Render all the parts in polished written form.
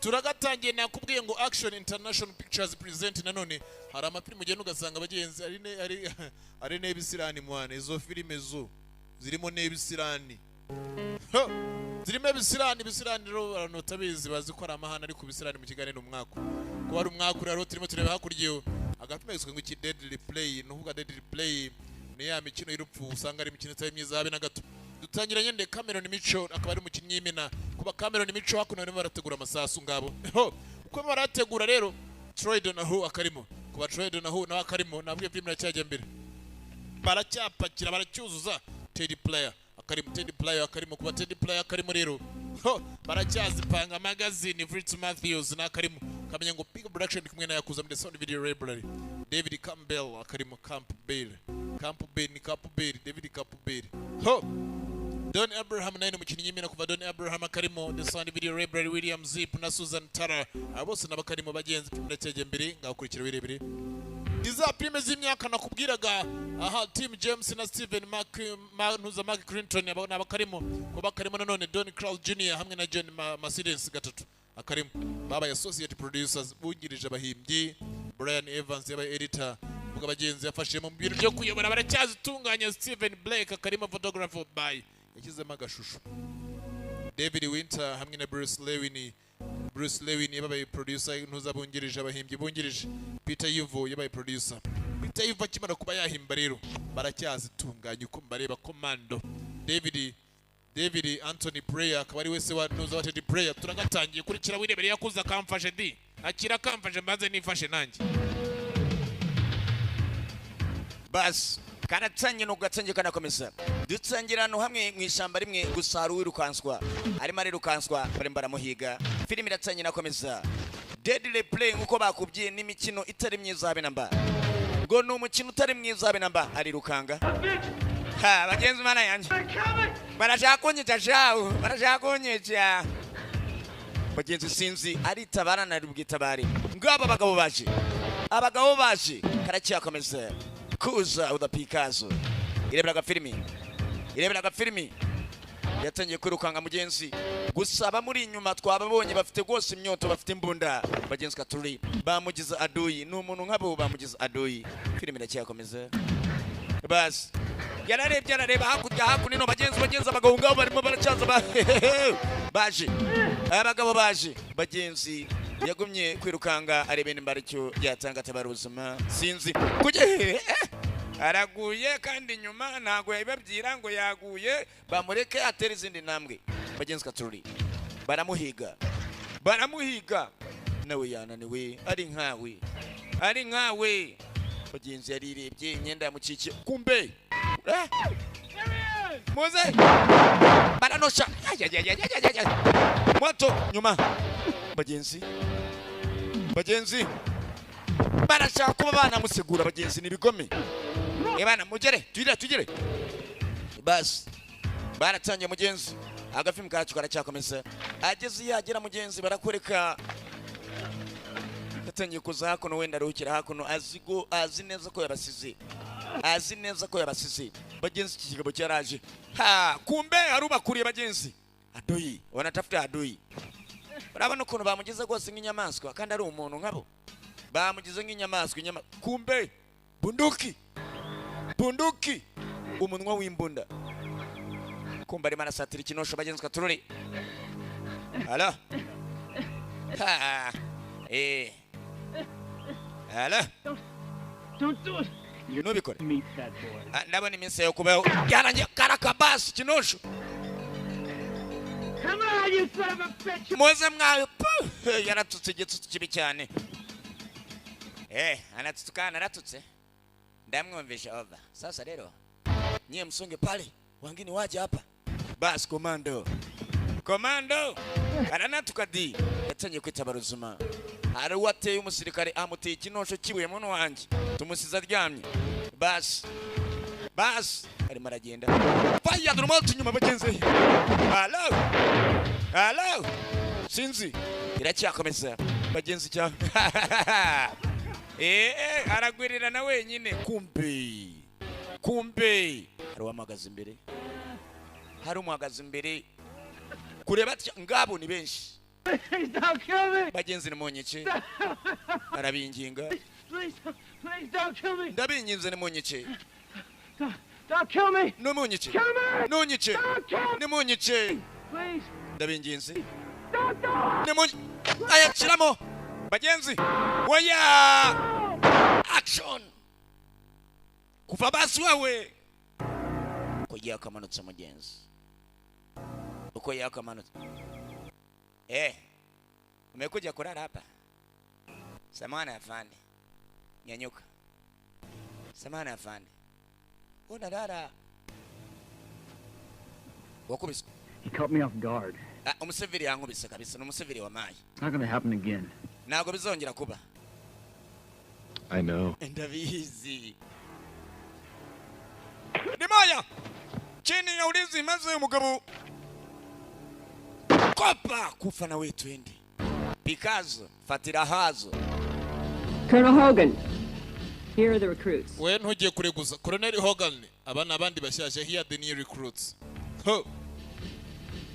turagatangiye nakubwiye ngo Action International Pictures present nanone hari amapiri mugenda ugasanga abagenzi ari nebisirani mwana izo filime zo zirimo nebisirani zirimo bisirani rero abantu tabizi bazi ko ari amahana ari kubisirani mu kiganiro umwaka ko ari umwaka rero turimo tureba hakuryo agapimezwe ngo iki deadly play nuvuga deadly play ni ya mikino y'urupfu usanga ari imikino itari myiza habe na gato dutangiranye nde Cameron Micho akaba ari umukinnyi y'imena kuba Cameron Micho hakuno barimo barategura amasasu ngabo uko barategura rero Troy Donahu akarimo kuba Troy Donahu nawe akarimo nabwiye film iracyajya mbere baracyapakira baracyuzuza Teddy Player akarimo kuba Teddy Player akarimo rero baracyazipanga magazine Fritz Matthews na akarimo kamenye ngo Big Production kumwe na yakuza muri sound video library David Campbell akarimo Campbell David Campbell Don Abraham nayo umukinnyi y'imena kuva Don Abraham akarimo the sound video library William Zip na Susan Tara abose nabakarimo bagenzi ndacyeje mbere ngakurikira birebire iza prime z'imyaka nakubwiraga aha Team James na Steven Mark Clinton abona abakarimo ko bakarimo nanone Don Crowell Jr hamwe na John Mercedes gatatu akarimo baba associate producers bungirije abahimbyi Brian Evans yaba editor vuga bagenzi yafashe mu biro byo kuyobora baracyazitunganya Steven Blake akarimo photographer by yakizemo agashusho David Winter hamwe na Bruce Lewin yabaye producer ntuzabungirije abahimbyi bungirije Peter Yivo yabaye producer Peter Yivo akimara kuba yahimba rero baracyazitunganya uko mbareba Commando David Anthony Prayer akaba ari wese wa ntuza wa Teddy Prayer turagatangiye kurikira wirebere yakuza kamfashe di akira kamfashe mbanze nifashe nanjye bas kanatangiye no gatangiye kanakomeza dutangira no hamwe mu ishamba rimwe gusaru wirukanswa arimo arirukanswa barembara muhiga filime iratangiye nakomeza Deadly Play uko bakubyiye n'imikino itari myiza habe namba ngo no umukino utari mwiza habe namba arirukanga bagenzi mana yanje barashaka kunyica bagenzi sinzi ari tabarana rubwitabari ngaba abagabo baje karacyakomeza kuza udapikazo ireberaga filimi yatangiye kwirukanga mugenzi gusaba muri inyuma twababonye bafite gose imyoto bafite imbunda bagenzi katuri bamugiza adoyi n'umuntu nkabo bamugiza adoyi filimi iracyakomeza bas yarareba hakurya no bagenzi abagabo ngabo barimo baracyaza abagabo baje bagenzi yagumye kwirukanga arebene imbaricyo yatanga tabaruzuma sinzi kuje araguye kandi nyuma ntago yabibabyira ngo yaguye bamureke atera izindi ntambwe bagenzi katuri baramuhiga nawe yananiwe ari nkawe bagenzi yarirebye imyenda yamucikiye kumbe muze baranosha moto nyuma bagenzi barashaka kuba banamusigura bagenzi nibigome ebana mugere tugire bas baratangiye mugenzi agafilm kacu karacyakomeza ageze yagera mugenzi barakwereka yatangiye kuza hakuno wenda ruhukira hakuno azi neza ko yabasize bagenzi iki kigabo cyaraje kumbe arubakuriye bagenzi adoyi wanatafuta adoyi urabona ukuntu bamugize gose nk'inyamaswa kandi ari umuntu nkabo bamugize nk'inyamaswa kumbe bunduki umunwa w'imbunda kumbe ari marasatira ikinosho bagenzi katururi hala Don't do it. Nubikore Meet that boy. ndabona iminsi yo kubaho yarangiye karakabasi kinosho Come on, you son of a bitch! muze mwayo yaratutse igitutsi kibi cyane aratutse ndamwumvisha over sasa rero nyie msonge pale wangine waje hapa bas komando aranatukadi yatangiye kwitabaruzuma hari wateye umusirikare amuteye ikinosho kibuye muntu wanje tumusiza aryamye bas arimo aragenda fire drumot nyuma bagenzi hello sinzi iracyakomeza bagenzi cyane aragwirira na wenyine kumbe hari umuhagaze imbere kureba ngabo ni benshi Please don't kill me. bagenzi nimunyice arabinginga Please don't kill me. ndabinginze nimunyice Don't kill me. nimunyice Kill me. nunyice Don't kill me. nimunyice Please. ndabinginze Don't do it. nimunyice ayakiramo bagenzi waya action kuva basi wewe uko yakamanutse mugenzi uko yakamanutse umekuja kulala hapa samahani afande nyanyuka samahani afande unalala wakubise He caught me off guard. umusivili yankubise kabisa n'umusivili wa mayi It's not gonna happen again. ntabwo bizongera kuba I know. ndabizi ni moya chini ya ulinzi maze umugabo kopa kufa na wetu endi Picasso fatira hazo Colonel Hogan, here are the recruits. we ntugiye kureguza Colonel Hogan abana abandi bashyashya here the new recruits ho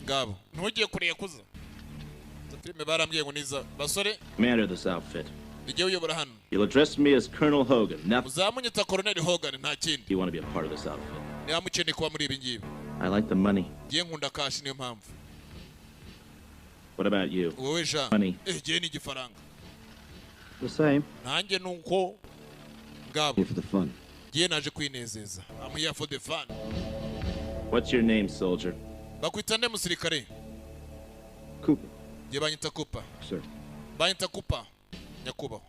ngabo ntugiye kurekuza filime barambwiye ngo niza basore Commander of this outfit. ngiye uyobora hano You'll address me as Colonel Hogan. Now, uzamunyita Colonel Hogan nta kindi you want to be a part of this outfit. niba mukeneye kuba muri ibi ngibi I like the money. ngiye nkunda kashi niyo mpamvu What about you? wowe Jean Money. ngiye ni igifaranga The same. nanjye nuko ngabo For the fun. ngiye naje kwinezeza I'm here for the fun What's your name, soldier? bakwita nde musirikare Cooper, ngiye banyita Cooper sir. banyita Cooper nyakubahwa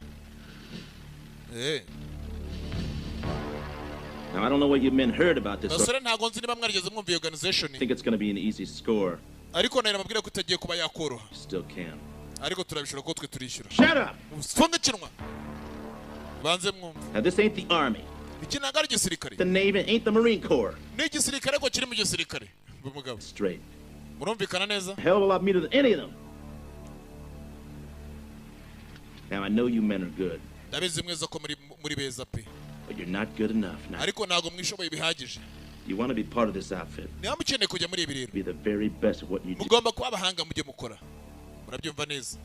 Now, I don't know what you men heard about this. basore ntago nzi niba mwarigeze mwumva iyo organization I think it's going to be an easy score. ariko nayo nababwira ko itagiye kuba yakoroha You still can. ariko turabishobora ko twe turishyura Shut up! funga ikinwa banze mwumva Now, this ain't the Army. iki ntabwo ari igisirikare The Navy ain't the Marine Corps. ni igisirikare ko kiri mu gisirikare mugabo Straight. murumvikana neza A hell of a lot meaner than any of them. Now, I know you men are good, ndabizi mweza ko muri beza pe but you're not good enough. Now, ariko ntabwo mwishoboye bihagije you want to be part of this outfit. niba mukeneye kujya muri ibi rero Be the very best of what you do. mugomba kuba abahanga mujye mukora murabyumva neza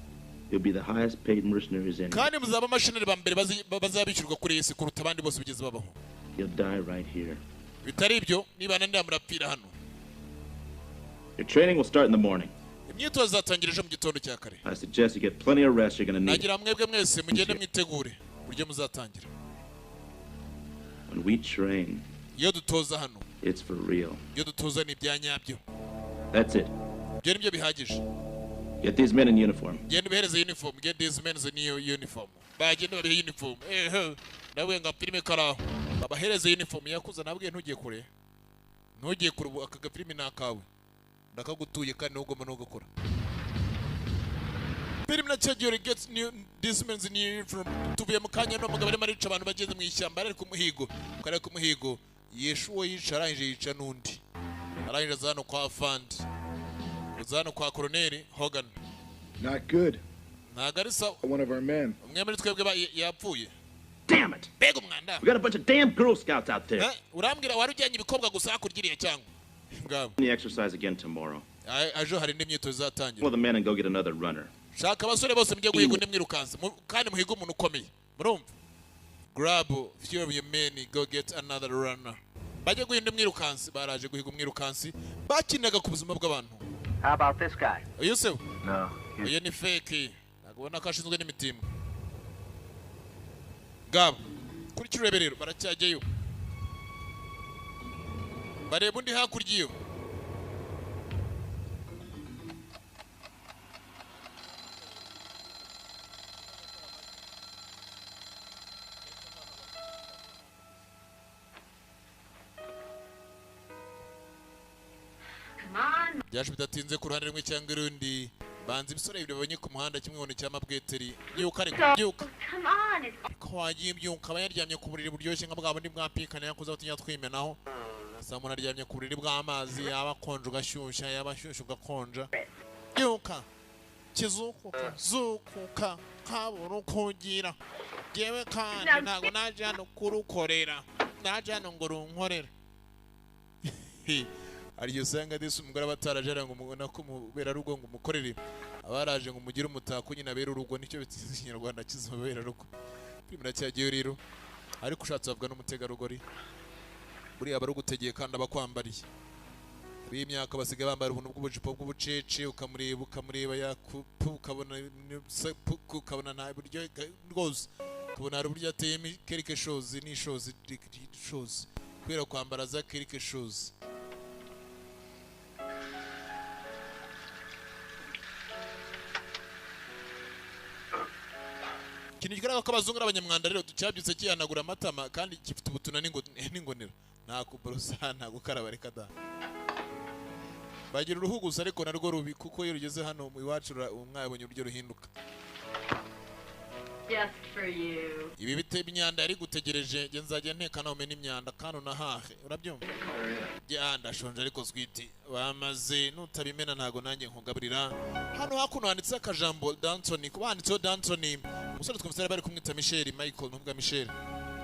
You'll be the highest paid mercenaries in. kandi muzaba amashinari ba mbere bazabishyurwa kuri isi kuruta abandi bose bigeze babaho You'll die right here. bitari ibyo niba nandi murapfira hano Your training will start in the morning. imyitozo izatangira ejo mu gitondo cya kare I suggest you get plenty of rest. You're going to need it. nagira mwebwe mwese mugende mwitegure uburyo muzatangira When we train, iyo dutoza hano it's for real. iyo dutoza ni ibya nyabyo That's it. ibyo ni byo bihagije Get these men in uniform. genda ubihereze uniform get these men the new uniform bagenda babihe uniform nawe nga filime karaho babahereze uniform yakuza nabwiye ntugiye kure aka gafilime ni akawe ndakagutuye kandi ntugomba no gukora filime na cyagiyore gets new these men the new uniform tuvuye mu kanya no mugabo arimo arica abantu bageze mu ishyamba ari ku muhigo kare ku muhigo Yeshuwa yica arangije yica n'undi arangije zano kwa fund zano kwa Colonel Hogan Not good. ntabwo ari sawa One of our men. umwe muri twebwe yapfuye Damn it! mbega umwanda We got a bunch of damn Girl Scouts out there. urambwira wari ujyanye ibikobwa gusa hakurya iriya cyangwa ngabo The exercise again tomorrow. ejo hari indi myitozo Pull izatangira the men and go get another runner. shaka abasore bose mujye guhiga undi mwirukansa kandi muhiga umuntu ukomeye murumva grab few of your men go get another runner bajye guhiga undi mwirukansi baraje guhiga umwirukansi bakinaga ku buzima bw'abantu. How about this guy? uyu se No. uyu ni fake ntabwo ubona ko ashinzwe n'imitima ngabo kuri kirebe rero baracyajyayo bareba undi hakurya iyo byaje bidatinze ku ruhande rumwe cyangwa urundi banza ibisore bibiri babonye ku muhanda kimwe ngo ni cy'amabweteri byuka ariko byuka ko wagiye byuka aba yaryamye ku buriri buryoshye nka bwa bundi bwapikana yakoze batinya twimenaho saa umuntu aryamye ku buriri bw'amazi yaba akonje ugashyushya yaba ashyushye ugakonja byuka kizukuka zukuka kabura ukugira yewe kandi ntabwo naje hano kurukorera naje hano ngo runkorere ariyo usanga disi umugore abatarajara ngo mubona ko mubera rugo ngo umukorere abaraje ngo mugire umutako nyine abera urugo nicyo bitize ikinyarwanda kizobera rugo filime iracyagiye rero ariko ushatse bavuga n'umutegarugori buriya barugutegeye kandi abakwambariye b'imyaka basigaye bambara ubuntu bw'ubujipo bw'ubucece ukamureba yakupu ukabona nta buryo rwose ukabona hari uburyo ateyemo quelque chose n'ishozi kubera kwambara za quelque chose. Ikintu kigaragara ko abazungu n'abanyamwanda rero ducabyutse kihanagura amatama kandi gifite ubutuna n'ingonera nta kuborosa nta gukaraba reka da bagira uruhu gusa ariko narwo rubi kuko iyo rugeze hano iwacu umwabonye uburyo ruhinduka. Just for you. Ibi bitebe imyanda yari gutegereje nge nzajya nteka nawe n'imyanda kano na hahe urabyumva ya ndashonje ariko switi bamaze nutabimena ntago nanjye nkugaburira. Hano hakuno handitse akajambo D'Antoni kuba handitseho D'Antoni umusore twumvise bari kumwita Michael nubwa Michel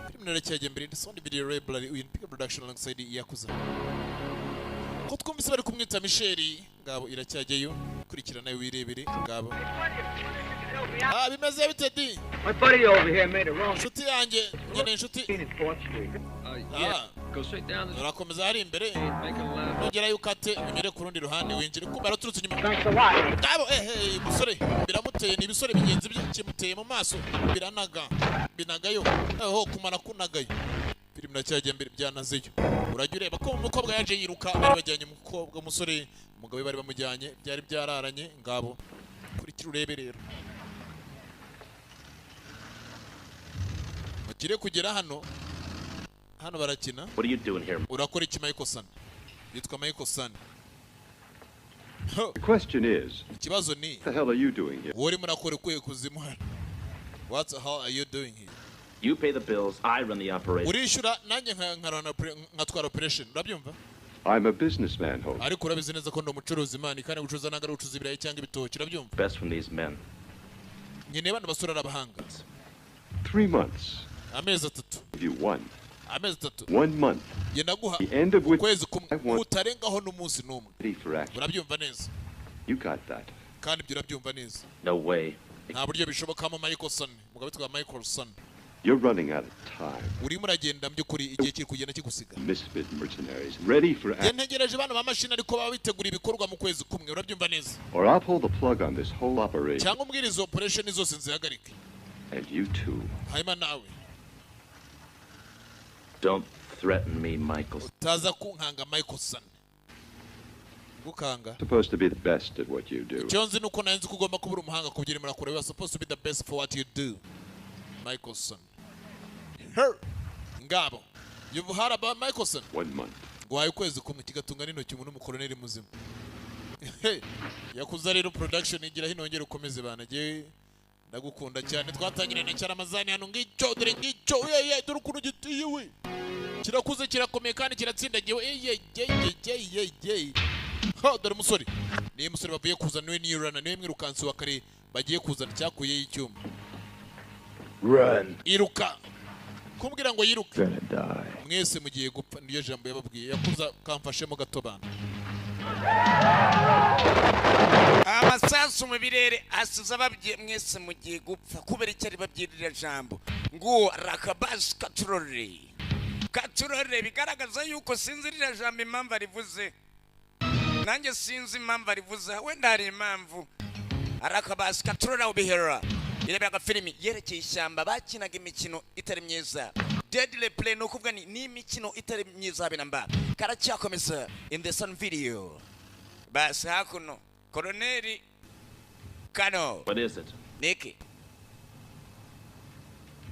filime nerekeye mbere sound video library in big production alongside Yakuza ko twumvise bari kumwita Michel ngabo iracyajyeyo kurikirana wirebere ngabo bimeze bite di My buddy over here made a wrong. inshuti yanjye nyine inshuti In 4th Street. Yeah. Go straight down the urakomeza hari imbere make a left. nugera yukate unyure ku rundi ruhande winjire kuba araturutse inyuma Thanks a lot. ngabo musore biramuteye ni ibisore bigenzi bye kimuteye mu maso biranaga binagayo ho kumara kunagayo filime nacyajye mbere byanazeyo urajya ureba ko umukobwa yaje yiruka bari bajyanye umukobwa umusore umugabo bari bamujyanye byari byararanye ngabo kurikira urebe rero mugire kugera hano barakina. What are you doing here? Urakora iki Michael-san? Yitwa Michael-san. The question is, Ikibazo ni what the hell are you doing here? wori murakora kwe kuzimu hano. What the hell are you doing here? You pay the bills, I run the operation. Urishura nanjye nkatwara operation urabyumva? I'm a businessman, Hope. Ariko urabizi neza ko ndo mucuruzi imana kandi gucuruza nagara ucuruza ibirayi cyangwa ibitoki urabyumva? Best from these men. Nyine bano basura abahanga. 3 months. Amezi 3. Give you one. Amezi 3. 1 month. Ye naguha The end of which ukwezi I kumwe want utarengaho n'umunsi n'umwe. ready for action. Urabyumva neza? You got that. Kandi ibyo urabyumva neza. No way. Nta buryo bishobokamo Michael-san. Mugabo witwa Michael-san. You're running out of time. Urimo uragenda by'ukuri igihe kiri kugenda kigusiga. Misfit mercenaries, ready for action. Ntegereje bano bamashini ariko baba bitegura ibikorwa mu kwezi kumwe urabyumva neza? Or I'll pull the plug on this whole operation. Cyangwa umbwiriza operation zose nzihagarike. And you too. Hanyuma nawe Don't threaten me, Michael. utaza kunkanga Michael-san. Gukanga Supposed to be the best at what you do. icyo nzi nuko nanzi ko ugomba kuba uri umuhanga ku byo urimo urakora. You are supposed to be the best for what you do, Michael-san. Her ngabo you've heard about Michael-san. 1 month. Guhaye ukwezi kumwe kigatunga n'intoki umuntu umukoloneli muzima. Yakuza rero production igira hino ngere ukomeze banagiye ndagukunda cyane twatangiranye cyane amazani hano ngicyo dore ngicyo dore ukuntu gitiye we kirakuze kirakomeye kandi kiratsindagiwe dore umusore niyo musore bavuye kuzana niwe niyurana niwe mwirukansi wa kare bagiye kuzana cyakuye y'icyuma. Run. Iruka kumbwira ngo yiruke Gonna die. mwese mugiye gupfa niyo jambo yababwiye yakuza kamfashemo gato bana. amasasu mu birere asize ababwiye mwese mugiye gupfa kubera icyo ari babyirira jambo ngo rakabas katurore bigaragaza yuko sinzi rira jambo impamvu arivuze nanjye sinzi impamvu arivuze wenda hari impamvu rakabas katurore ubihera irebera filimi yerekeye ishyamba bakinaga imikino itari myiza deadly play no kuvuga ni imikino itari myiza binamba karacyakomeza in the sun video basi hakuno Colonel Kano. What is it? Nikki.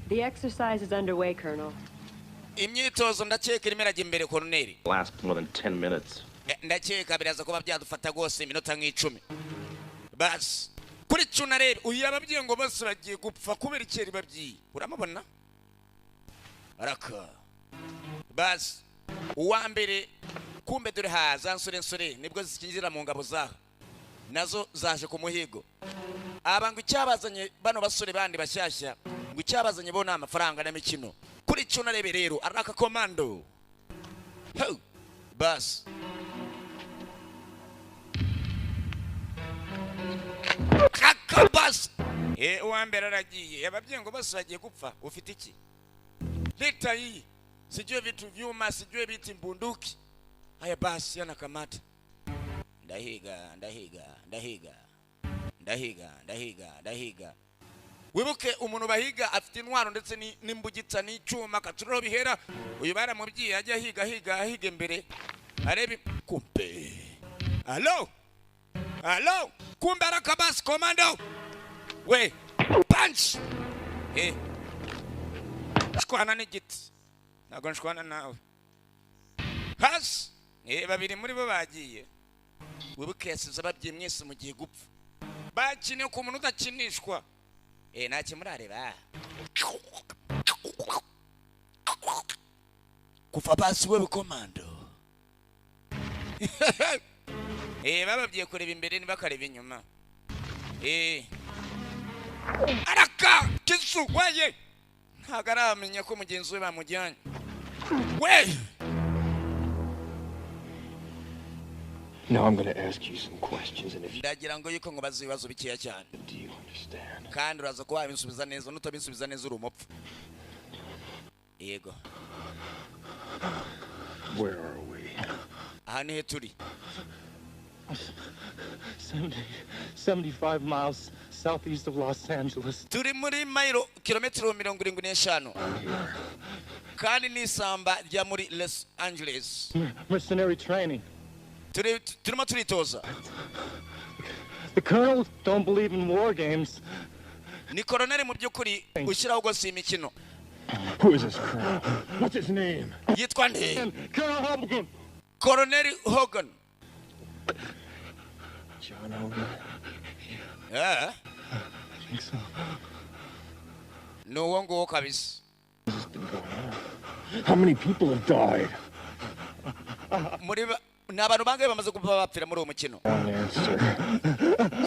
The exercise is underway, Colonel. Imyitozo ndakeka irimo irajya imbere Colonel. Last more than 10 minutes. Ndakeka biraza kuba byadufata rwose iminota nk'icumi. Basi kuri cuna rero uyu ababwiye ngo bose bagiye gupfa kubera icyeri babyiye. Uramubona? Araka. Basi uwa mbere kumbe dore haza nsore nibwo zikinjira mu ngabo zaho. Nazo zaje ku muhigo ngo icyabazanye bano basore bandi bashyashya ngo icyabazanye bo n'amafaranga n'imikino kuri cuna rebe rero araka komando bas kakabas uwa mbere aragiye ababyeyi ngo bose bagiye gupfa ufite iki leta hii sijue vitu vyuma sijue biti mbunduki haya basi yana kamata ndahiga wibuke umuntu bahiga afite intwaro ndetse n'imbugitsa n'icyuma katuriro bihera uyu baramubyiye ajya higa imbere arebe kumbe allo kumbe arakabasi komando we punch shwana n'igiti ntabwo nshwana nawe hasi babiri muri bo bagiye wibuke yasize ababyeyi mwese mu gihe gupfa bakine ku muntu udakinishwa ntacyo murareba kuva basi we komando bababwiye kureba imbere ntibakareba inyuma araka kisu weye ntabwo aramenya ko mugenzi we bamujyanye we. Now I'm going to ask you some questions, and if you ndagira ngo yuko ngo bazi ibibazo bikeya cyane do you understand? kandi uraza kuba wabinsubiza neza nutabinsubiza neza uri umupfu. Yego. Where are we? Aha ni he turi? 75 miles southeast of Los Angeles. Turi muri kilometero 75 kandi ni isamba rya muri Los Angeles. Mercenary training. Turimo turitoza. The colonel don't believe in war games. Ni colonel mu byukuri ushyiraho gose imikino. Who is this colonel? What's his name? Yitwa nde? Colonel Hogan. Colonel Hogan. John Hogan? Yeah. I think so. No one go kabisa. What has been going on? How many people have died? Muri n'abantu bangaye bamaze kuba bapfira muri uwo mukino.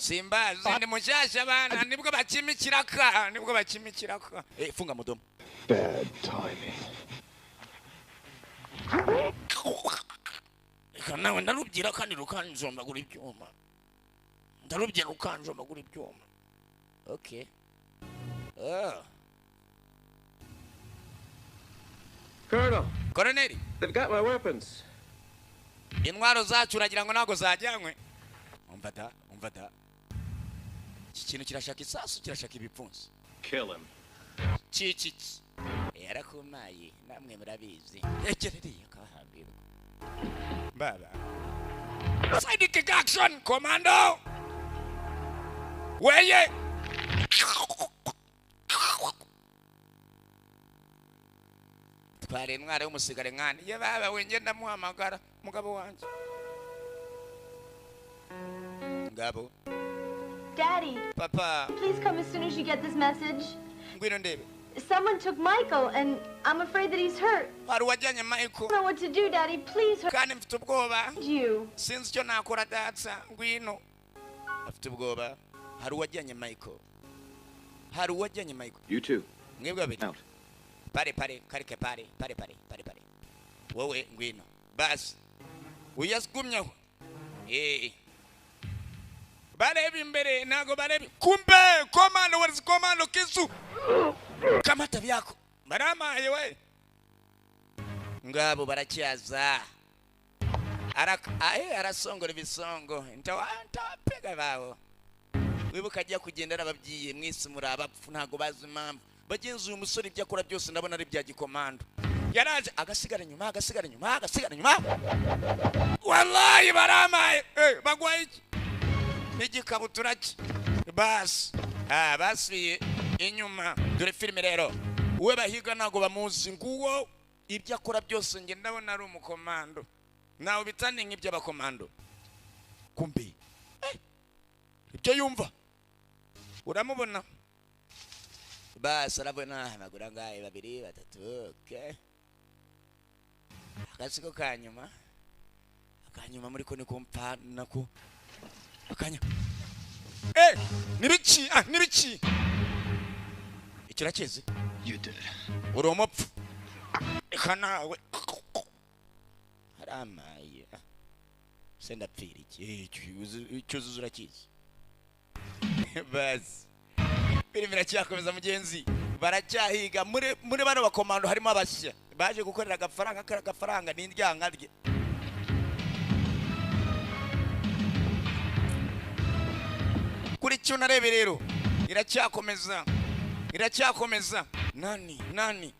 Simbazi ndi mushasha bana nibwo bakimikiraka funga mudomo. Bad timing. Kana ndarubyira kandi rukanjomba guri byuma. Ndarubyira rukanjomba guri byuma. Okay. Colonel, Colonel, they've got my weapons. intwaro zacu uragira ngo nago zajyanywe. Umvata. Iki kintu kirashaka isasu kirashaka ibipfunsi. Kill him. Chichits. Yarakumaye namwe murabizi. Ekereriye kahambirwa. Baba. Side kick action, commando. Weye. Tware intwaro y'umusigare nkani. Ye baba wenje ndamuhamagara mugabo wanje. Ngabo. Daddy, Papa. please come as soon as you get this message. Ngwino ndebe. Someone took Michael, and I'm afraid that he's hurt. Hari wajyanye Michael. I don't know what to do, Daddy. Please hurt Kandi mfite ubwoba. you. Sinzi icyo nakora datsa. Ngwino. Afite ubwoba. Hari wajyanye Michael. You too. Mwebwe babiri. Out. Pare. Wowe ngwino. Bas. Uyasgumyaho. Barebe imbere nago barebe. Kumbe komando wari komando kisu. Kamata byako. Baramaye we. Ngabo baracyaza. Arasongora ibisongo. Ntawapega bawo. Wibuka ajya kugendera ababyiye mwese muri abapfu ntago bazi impamvu. Bagenzi uyu musore ibyo akora byose ndabona ari bya gikomando. Yaraje agasigara nyuma. Wallahi baramaye. Bagwaye iki? N'igikabutura ki? Bas. Basubiye inyuma. Dore filime rero. Uwe bahiga nago bamuzi nguwo ibyo akora byose nge ndabona ari umukomando. Nawe bitane nk'ibyo abakomando. Kumbe. Ibyo yumva. Uramubona? Bas arabona amaguru angahe 2 3 okay. Akasiko kanyuma muri ko ni kumpa nako akanya nibiki ikirakeze You did. uromopfu ekanawe haramaye senda pfira iki cyuzuzura kizi basi filime iracyakomeza mugenzi baracyahiga muri bano bakomando harimo abashya baje gukorera agafaranga n'indyanga rye kuri cyo narebe rero iracyakomeza nani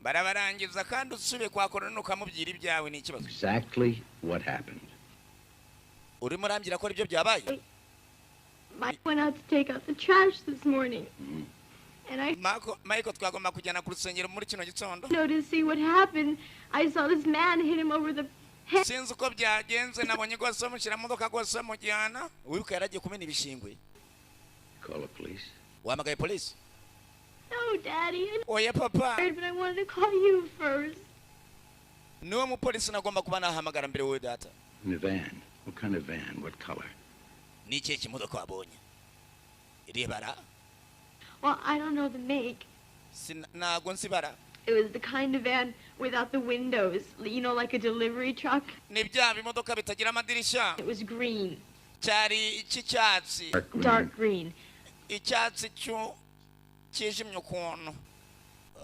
barabarangiza kandi usube kwa korona ukamubwira ibyawe ni ikibazo. Exactly what happened. Urimo urambira ko ibyo byabaye. Mike went out to take out the trash this morning. And Michael twagomba kujyana ku rusengero muri kino gitondo. No, to see what happened. I saw this man hit him over the head. Sinzi uko byagenze nabonye ko amushyira mu modoka rwose amujyana. Wibuka yaragiye kumena ibishingwe. Call the police. Wamagaye police? No, Daddy. Oya papa. But I wanted to call you first. Niwe mupolisi nagomba kuba nahamagara mbere wowe data. In a van. What kind of van? What color? Ni ikihe kimodoka wabonye? Irebara? Well, I don't know the make. Ntabwo nsibara. It was the kind of van without the windows, you know, like a delivery truck. Ni bya bimodoka bitagira amadirisha. It was green. Cyari icyatsi. Dark green. Icyatsi cyo kijimye ukuntu.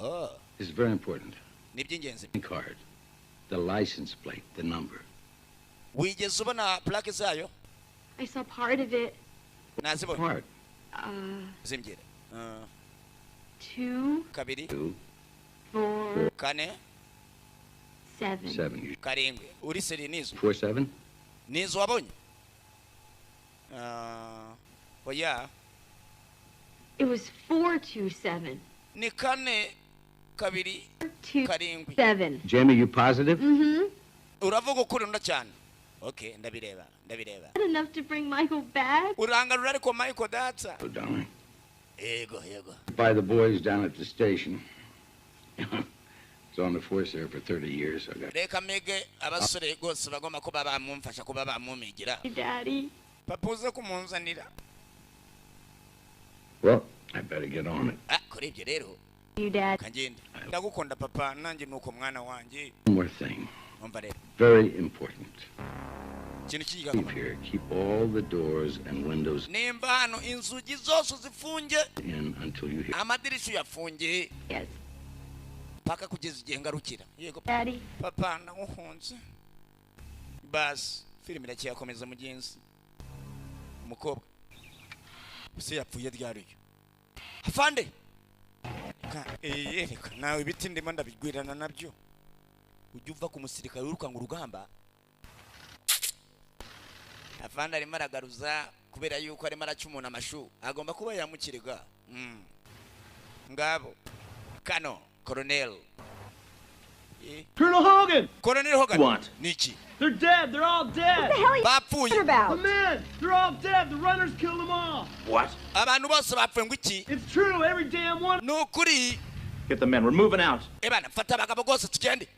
Oh. It's very important. Ni by'ingenzi. Card. The license plate, the number. Wigeze ubona plaque zayo? I saw part of it. Nazibona. Part. Zimgire. 2. Kabiri. 2. 4. Kane. 7. 7. Karindwi. Uri seri nizo. 4-7. Nizo wabonye? Oya. It was 427. Ni kane kabiri karindwi. 7. Jamie, you positive? Uravuga ukuri ndo cyane. Okay, ndabireba. Not enough to bring Michael back. Urangarura ariko Michael data. Oh, darling. Yego. By the boys down at the station. It's on the force there for 30 years. I got. Reka mege abasore gose bagomba kuba bamumfasha kuba bamumigira. Daddy. Papuze kumunzanira. Well, I better get on it. Kuri ibyo rero. You, Dad. Kangende. Ndagukunda papa nanjye nuko mwana wanjye. One more thing. Umva rero. Very important. Kintu kiga Keep here. Keep all the doors and windows nimba hano inzugi zose zifunge in until you hear. amadirisha yafunge. Yes. Paka kugeza igihe ngarukira. Yego. Daddy. Papa ndaguhunze. Bas, filime iracyakomeza mugenzi. Umukobwa. Ese yapfuye ryari? Afande. Reka nawe ibiti ndimo ndabigwirana nabyo. Ujya uva ku musirikare urukanga urugamba. Afande arimo aragaruza kubera yuko arimo aracumuna amashu. Agomba kuba yamukiriga. Ngabo. Kano, Colonel. Colonel Hogan! Colonel Hogan. What? Niki. They're dead. They're all dead. What the hell are you talking The about? men! They're all dead. The runners killed them all. What? Abantu bose bapfuye ngwiki. It's true. Every damn one. Nukuri. Get the men. We're moving out. Ebana fata abagabo gose tugende.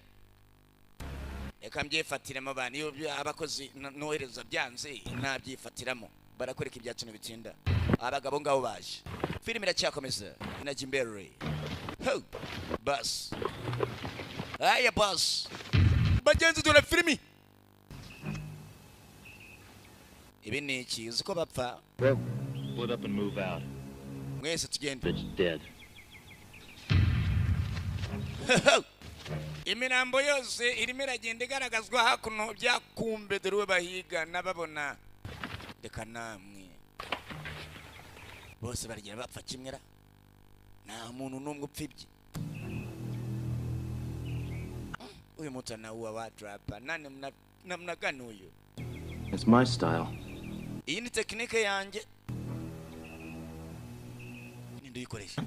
Eka mbyifatiramo abantu iyo abakozi nohereza byanze nabyifatiramo barakwereka ibyacu bitinda abagabo ngabo baje filime iracyakomeza inaje imbere ho bus aya bus bagenzi dore filime ibi ni iki uziko bapfa Split up and move out. mwese tugende It's dead. imirambo yose irimo iragenda igaragazwa hakuno byakumbe dore bahiga nababona reka namwe bose barigera bapfa kimwera nta muntu n'umwe upfibye uyu mutana wa drapa nane mnagana uyu. It's my style. Iyi ni technique yanjye ninde uyikoresha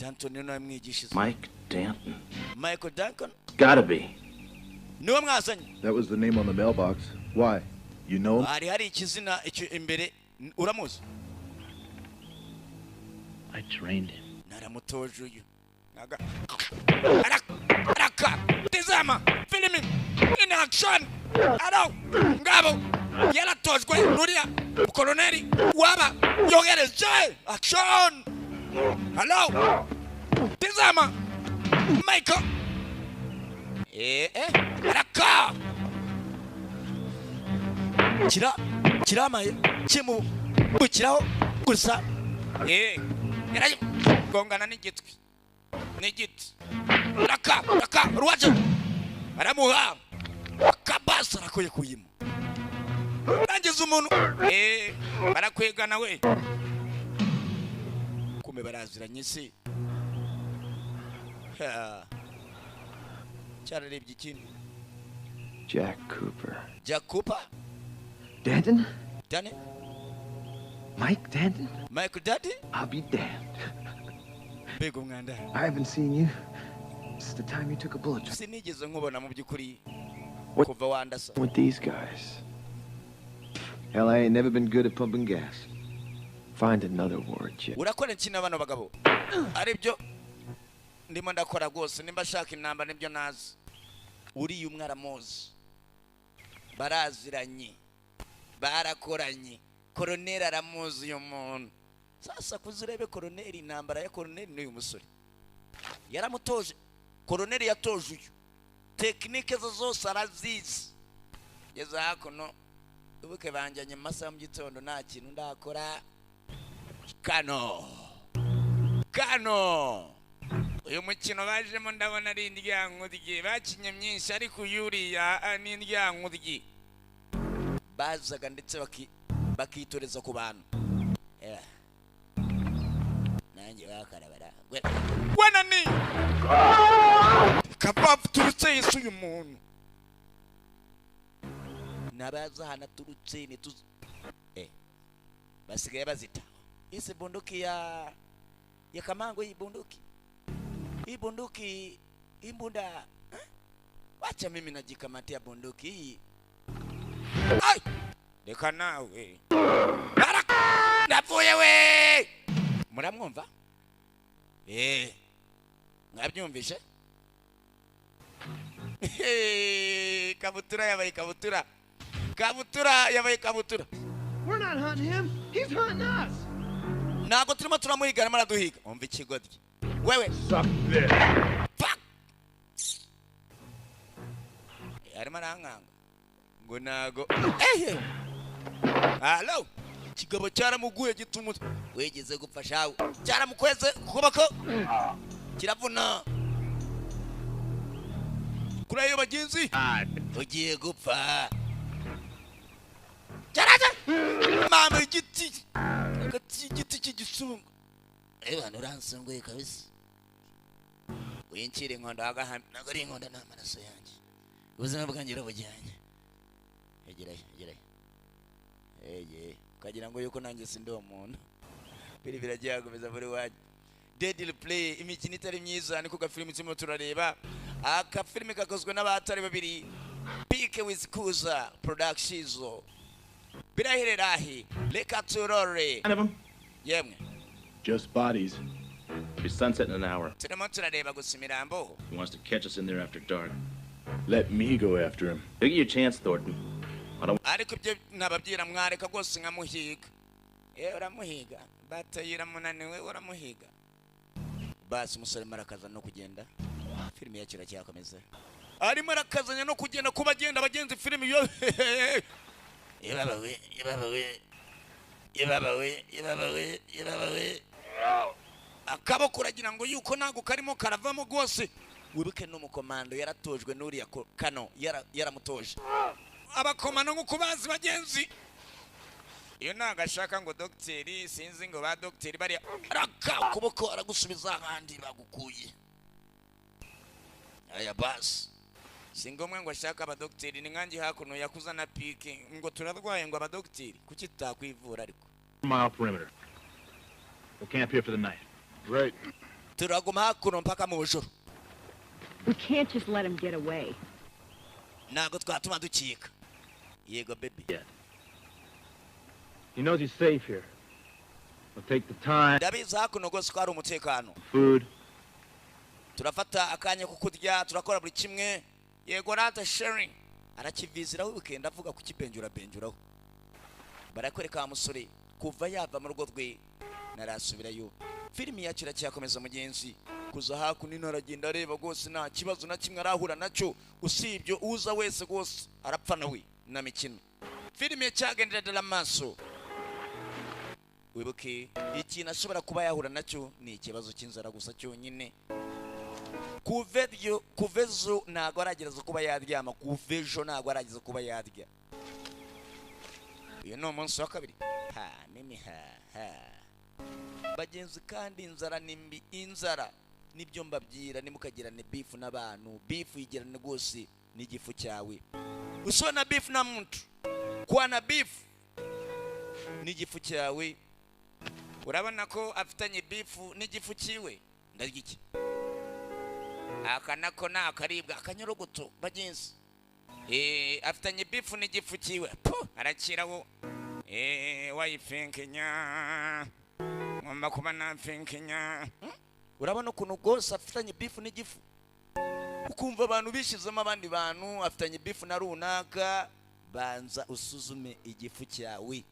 Danton niwe namwigishize. Mike Danton. Michael Duncan? Gotta be. Niwe mwazanye. That was the name on the mailbox. Why? You know him? Hari ikizina icyo imbere uramuzi? I trained him. Naramutoje uyu. Araka. Tizama. Filming. In action. Aro. Ngabo. Yaratojwe Nuria. Koloneli. Waba. Yogereje. Action. Hello. Tizama. Michael. araka kiramaye kimu ukiraho gusa gongana n'igitwi n'igiti raka ruwaje aramuha akabasa arakoye kuyima rangiza umuntu barakwegana we kume baraziranye se cyararebye ikintu Jack Cooper. Danton? Danny? Mike Danton? Michael Daddy? I'll be damned. Big umwanda. I haven't seen you since the time you took a bullet. Sinigeze nkubona mu byukuri What kuva wandasa. with these guys? Hell, I ain't never been good at pumping gas. Find another word, Jack. Urakora kina bano bagabo. Aribyo ndimo ndakora gose nimba shaka inamba nibyo nazi. Uri umwara mozi. Baraziranye. Barakoranye. Koroneri aramuzi uyu muntu. Sasa kuzirebe koroneri intambara ya koroneri n'uyu musore. Yaramutoje. Koroneri yatoje uyu. Tekinike zose arazizi. Yeza hakuno ubuke banjanye masa mu gitondo nta kintu ndakora. Kano. Uyu mukino bajemo ndabona ari indyankudye bakinye myinshi ariko yuriya ni indyankudye. Bazaga ndetse bakitoreza ku bantu. Nanjye bakarabara. Wana ni kabavu turutse Yesu uyu muntu. Nabaza hana turutse ni tu basigaye bazita. Ise bunduki ya Kamango ibunduki. Ibunduki imbunda. Wacha mimi najikamatia bunduki hii. Ai! Deka nawe. Ndapfuye we. Muramwumva? Mwabyumvishe? Kabutura yabaye kabutura. Kabutura yabaye kabutura. We're not hunting him. He's hunting us. Nago turimo turamuhigana maraduhiga. Umva ikigodye. Wewe. Suck this. Fuck. Arimo arankanga. Ngo nago. Hello. Kigabo cyaramuguye gitumuta. Wegeze gupfasha. Cyaramukweze kubako. Kiravuna. Kurayo bagenzi. Ugiye gupfa. Cyaraje. Mama igiti. Igiti cy'igisungu. Abantu uransongoye kabisa. Winkire inkondo agahamya nagari inkondo n'amaraso yanjye. Ubuzima bwanjye burabujyanye. Egerayo. Kagira ngo yuko nanjye sindi umuntu. Biri birajyakomeza muri waje. Deadly Play imikino itari myiza niko gafilimi turimo turareba. Aka filimi kakozwe n'abatari babiri. Pike with Kuza Productions. Birahirerahi. Reka turore. Yemwe. Just bodies. It's sunset in an hour. Turimo turareba gusa imirambo. He wants to catch us in there after dark. Let me go after him. Give you a chance, Thornton. Ariko ibyo nababyira mwareka rwose nkamuhiga. Uramuhiga. Batayira munaniwe uramuhiga. Basi umusore marakaza no kugenda. Filimi yakira cyakomeza. Arimo arakazanya no kugenda kubagenda bagenzi filimi yo. Ibabawe. Akaboko uragira ngo yuko nago karimo karavamo rwose. Wibuke n'umukomando yaratojwe n'uriya Kano yaramutoje. Abakomano nk'ukubazi bagenzi. Iyo nagashaka ngo docteur sinzi ngo ba docteur bari araka kuboko aragusubiza ahandi bagukuye. Aya basi. Singomwe ngo ashaka aba docteur ni nkangi hakuno yakuza na pike ngo turarwaye ngo aba docteur kuki takwivura ariko. Mile perimeter. We'll camp here for the night. Right. Turaguma hakuno mpaka mu bujoro. We can't just let him get away. Nago twatuma dukika. Yego baby. Yeah. He knows he's safe here. We'll take the time. Ndabiza hakuno gose ko ari umutekano. Food. Turafata akanya ko kurya turakora buri kimwe. Yego rata sharing. Arakiviziraho weekend avuga ku kibenjuraho. Barakwereka kuva yava mu rugo rwe narasubirayo. Filimi yakira cyakomeza mugenzi kuza hakuno aragenda areba rwose nta kibazo na kimwe arahura nacyo usibye uza wese rwose arapfa nawe na mikino. Filime cyagenderera amaso wibuke ikintu ashobora kuba yahura nacyo ni ikibazo cy'inzara gusa cyonyine. Kuvezo ntago aragereza kuba yaryama, kuvejo ntago aragereza kuba yarya. Uyu ni umunsi wa kabiri. Bagenzi kandi inzara nimbi, inzara nibyo mbabwira nimukagirane beef n'abantu. Beef yigirane rwose n'igifu cyawe. Usona beef na muntu kwa na beef n'igifu cyawe. Urabona ko afitanye beef n'igifu cyiwe ndagiki. Aka nako na akaribwa akanyorogoto bagenzi. Afitanye beef n'igifu cyiwe. Arakiraho. Wayifinkenya. Ngomba kuba nafinkenya. Urabona ukuntu rwose afitanye beef n'igifu. Ukumva abantu bishizemo abandi bantu afitanye beef na runaka. Banza usuzume igifu cyawe.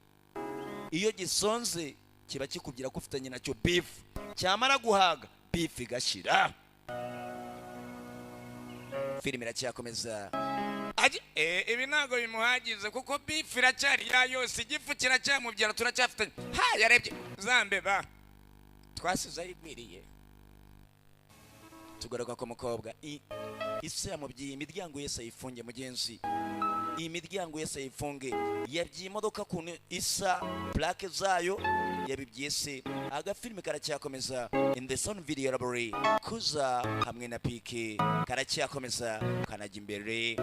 Iyo gisonze kiba kikubwira ko ufitanye nacyo beef. Cyamara guhaga beef igashira. Filime iracyakomeza. Ibi ntago bimuhagize kuko beef iracyari ya yose, igifu kiracyamubyara turacyafitanye. Yarebye zambeba twasize ayigwiriye. Tugaruka ko mukobwa ise yamubyiye imiryango yese ayifunge mugenzi. Iyi miryango yese ayifunge. Yabyiye imodoka kuntu isa plaque zayo yabibyiye se. Agafilime karacyakomeza. In the Sun Video Library kuza hamwe na Pike karacyakomeza kanajya imbere.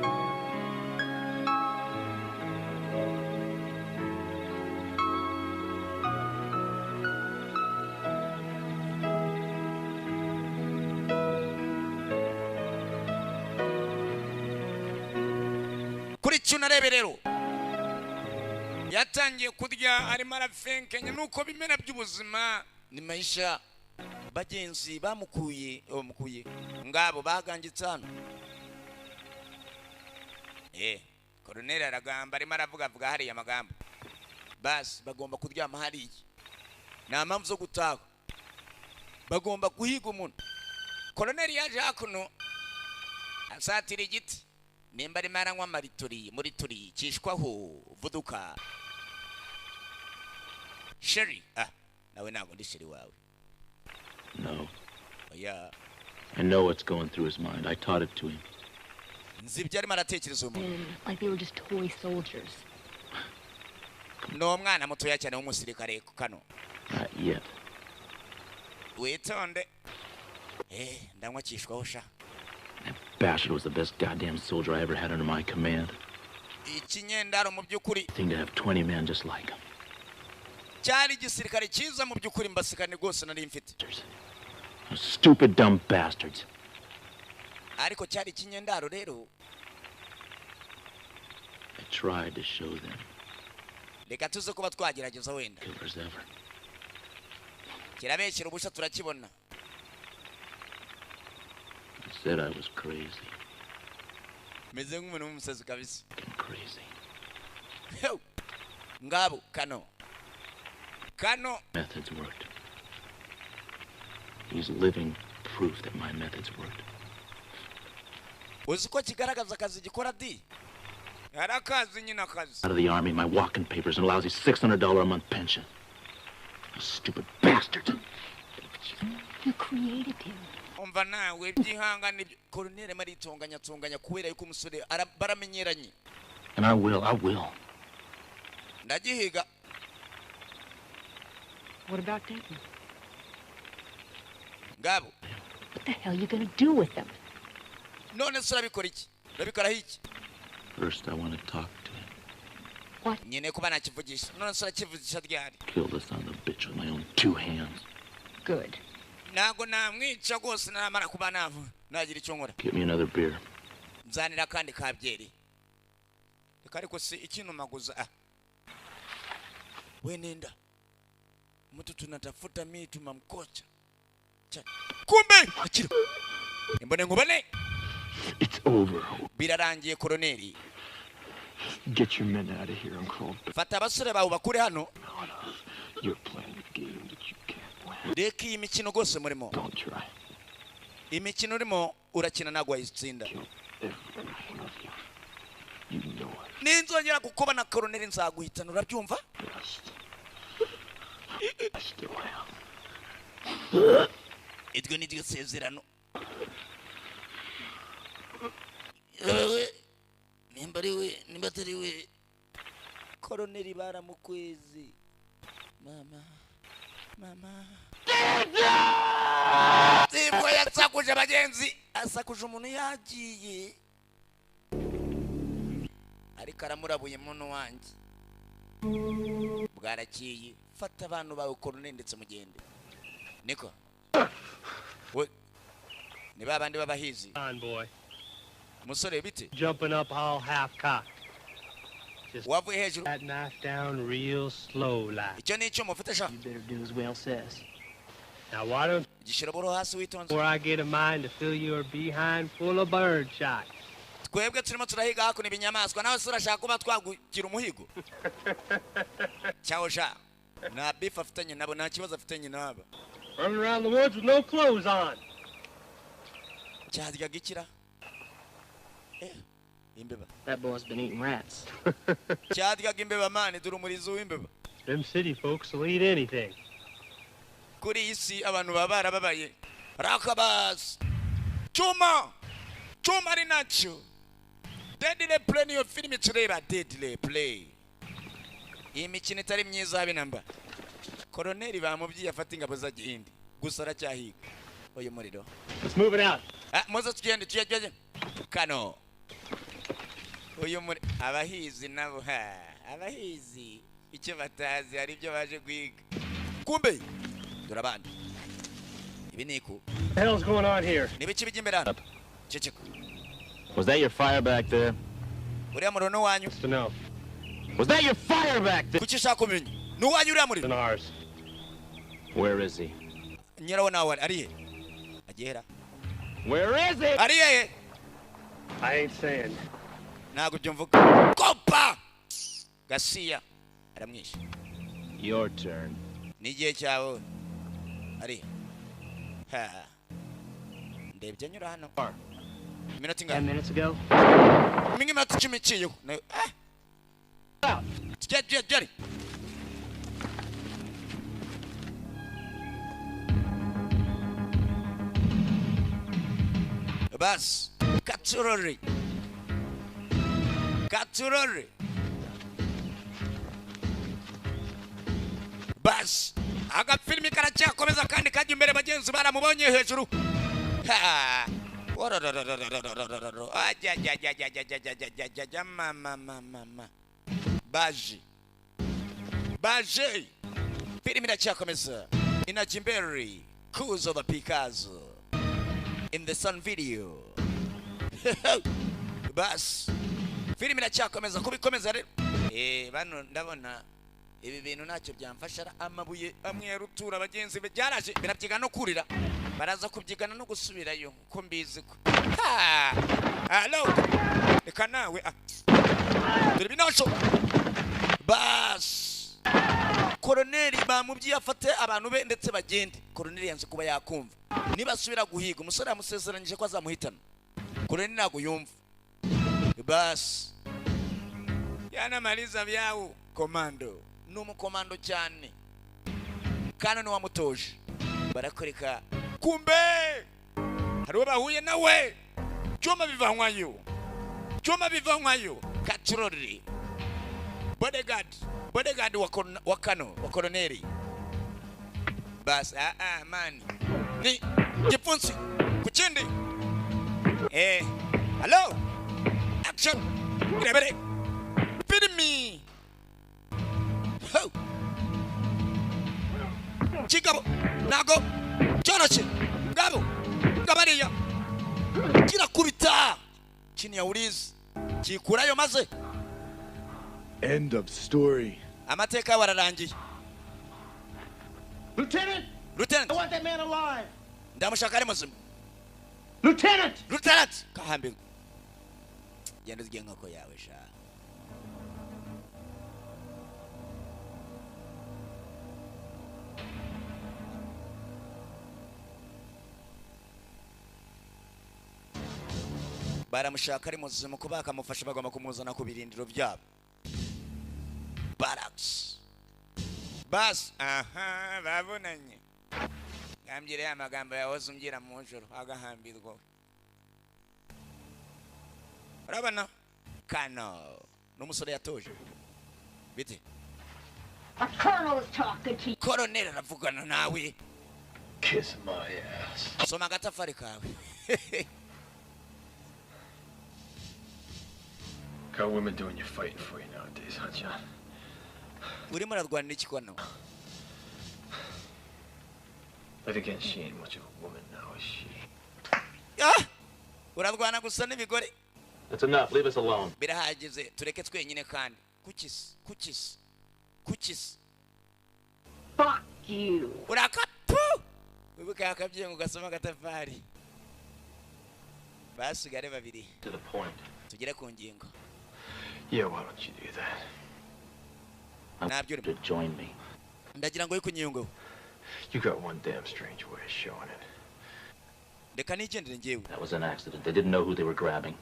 Kuri cyunarebe rero yatangiye kurya arimo arafenkenya nuko bimera by'ubuzima ni maisha. Bagenzi bamukuye ngabo bagangitse hano. Colonel aragamba arimo aravuga hari amagambo. Bas bagomba kuryama hariye. Nta mpamvu zo gutaha. Bagomba guhiga umuntu. Colonel yaje hakuno asatira igiti. Nimba ari maranywa maritori muri turi kishwaho vuduka. Sherry nawe ntago ndi Sherry wawe. No. Yeah. I know what's going through his mind. I taught it to him. Nzibye arimo aratekereza umuntu. Like they were just toy soldiers. No mwana mutoya cyane w'umusirikare kano. Not yet. Witonde. Ndanywa kishwaho sha. That bastard was the best goddamn soldier I ever had under my command. Ikinyendaro mu byukuri. Thing to have 20 men just like him. Cyari gisirikare cyiza mu byukuri mbasikane rwose nari mfite. Stupid dumb bastards. Ariko cyari ikinyendaro rero. I tried to show them. Reka tuze kuba twagerageza wenda. Killers ever. Kirabeshyira ubusha turakibona. I said I was crazy. Meze nk'umuntu w'umusazi kabisa. Crazy. Ngabo kano. Methods worked. He's living proof that my methods worked. Uzi ko kigaragaza akazi gikora di? Yarakazi nyina akazi. Out of the army, my walking papers and a lousy $600 a month pension. A stupid bastard. You created him. Umva nawe byihanga ni Colonel maritonganya kubera yuko umusore baramenyeranye. And I will. Ndagihiga. What about Dayton? Ngabo. What the hell are you gonna do with them? None sura bikora iki? Babikora iki? First, I want to talk to him. What? Nyine kuba nakivugisha. None sura kivugisha ryari? Kill this son of a bitch with my own 2 hands. Good. Nago namwica rwose namara kuba navu. Nagira icyo nkora. Get me another beer. Nzanira kandi kabyeri. Ariko si ikintu maguza. We nenda. Mtu tunatafuta mimi tumamkocha. Kumbe akira. Mbone ngubane. It's over. Birarangiye Colonel. Get your men out of here and crawl. Fata abasore bawe bakure hano. You're playing a game that you can't win. Reki imikino gose murimo. Don't try. imikino urimo urakina ntabwo wayitsinda. Ninzongera kukuba na koroneri nzaguhitana, urabyumva? Iryo ni ryo sezerano. Nimba ari we, nimba atari we, koroneri baramukwezi. Mama. Sibwo yasakuje abagenzi, asakuje umuntu yagiye. Ariko aramurabuye muntu wanjye. Bwarakiye, fata abantu bawe koroneri ndetse mugende. Niko. We. Ni babandi babahizi. On boy. Musore bite? Jumping up all half cocked. Just wavuye hejuru. That knife down real slow like. Icyo ni icyo mufite sha. You better do as Will says. Now why don't gishiraboro hasi witonze. Before I get a mind to fill your behind full of bird shot. Twebwe turimo turahiga hako n'ibinyamaswa nawe surashaka kuba twagugira umuhigo. Ciao sha. Na beef afitanye nabo nta kibazo afitanye nabo. Running around the woods with no clothes on. Cyadya gikira. Imbeba. That boy's been eating rats. Cyadya imbeba mani duru murizo w'imbeba. Them city folks will eat anything. Kuri isi abantu babara babaye. Rakabas. Chuma rinacho. Deadly play niyo filimi tureba deadly play. Iyi mikino itari myiza habe namba. Koroneri bamubyiye afata ingabo za gihindi. Gusa aracyahiga. Oyo muriro. Let's move it out. Muze tugende. Kano. Oyo muri abahizi nabo abahizi icyo batazi ari byo baje kwiga. Kumbe durabandi. Ibi niko. What the hell's going on here? Nibiki bijimberana. Ceceko. Was that your fire back there? Uriya murono wanyu. No. Was that your fire back there? Kuki shaka kumenya? Nuwanyu uriya muri. Ours. Where is he? Nyirawo nawe ari he? Agera. Where is it? Ari he? I ain't saying. Nago byumvuka. Kopa! Gasiya. Aramwishe. Your turn. Nigiye cyawe. Ari. Ha. Ndebye nyura hano. Minute inga. 10 minutes ago. Mingi minute 10 ciyo. Jari. Bas. Katurori. Bas. Aga filmi karacyakomeza kandi kajya imbere bagenzi baramubonye hejuru. Ha. Mama. Baje. Filmi iracyakomeza. Inajimberi. Kuzo the Picasso. In the Sun video. Bas. Filimi iracyakomeza kubikomeza rero. Bano ndabona ibi bintu ntacyo byamfasha amabuye amwe yarutura abagenzi byaraje birabyiga no kurira. Baraza kubyigana no gusubirayo ko mbizi ko. Hello. Reka nawe. Dore binosho. Bas. Koroneri bamubyiye afate abantu be ndetse bagende. Koroneri yanze kuba yakumva. Niba asubira guhiga umusore yamusezeranyije ko azamuhitana. Koroneri ntago yumva. Bas. Yana maliza vyao komando. Numu komando cyane. Kana no wamutoje. Barakoreka. Kumbe. Hariho bahuye nawe. Choma bivanywayo. Katurori. Bodyguard wa koroneri. Bas man. Ni Jifunsi kuchindi. Hello. Action. Irebere. Filmi. Ho. Chigabo. Nago. Choroche. Gabo. Gabariya. Kira kubita. Chini ya ulizi. Chikurayo maze. End of story. Amateka wararangiye. Lieutenant! I want that man alive! Ndamushaka ari muzima. Lieutenant! Kahambe. Genda zigenga ko yawe sha. baramushaka ari muzima kuba bakamufasha bagomba kumuzana ku birindiro byabo barracks bas aha babonanye ngambire amagambo yahoze umbwira mu njoro agahambirwa urabona kano n'umusore yatoje bite A colonel is talking to you. Colonel aravugana nawe. Kiss my ass. Soma agatafari kawe. Got women doing your fighting for you nowadays, huh, John? Urimo ararwanira iki kwano? But again, she ain't much of a woman now, is she? Ah! Urarwana gusa n'ibigore. That's enough. Leave us alone. Birahagize tureke twenyine kandi. Kuchis. Fuck you. Urakapu. Wibuka akabye ngo gasoma agatafari. Basigare babiri. To the point. Tugere ku ngingo. Yeah, why don't you do that? I want you to join me. Ndagira ngo yikunyungo. You got one damn strange way of showing it. Reka nigendere ngewe. That was an accident. They didn't know who they were grabbing.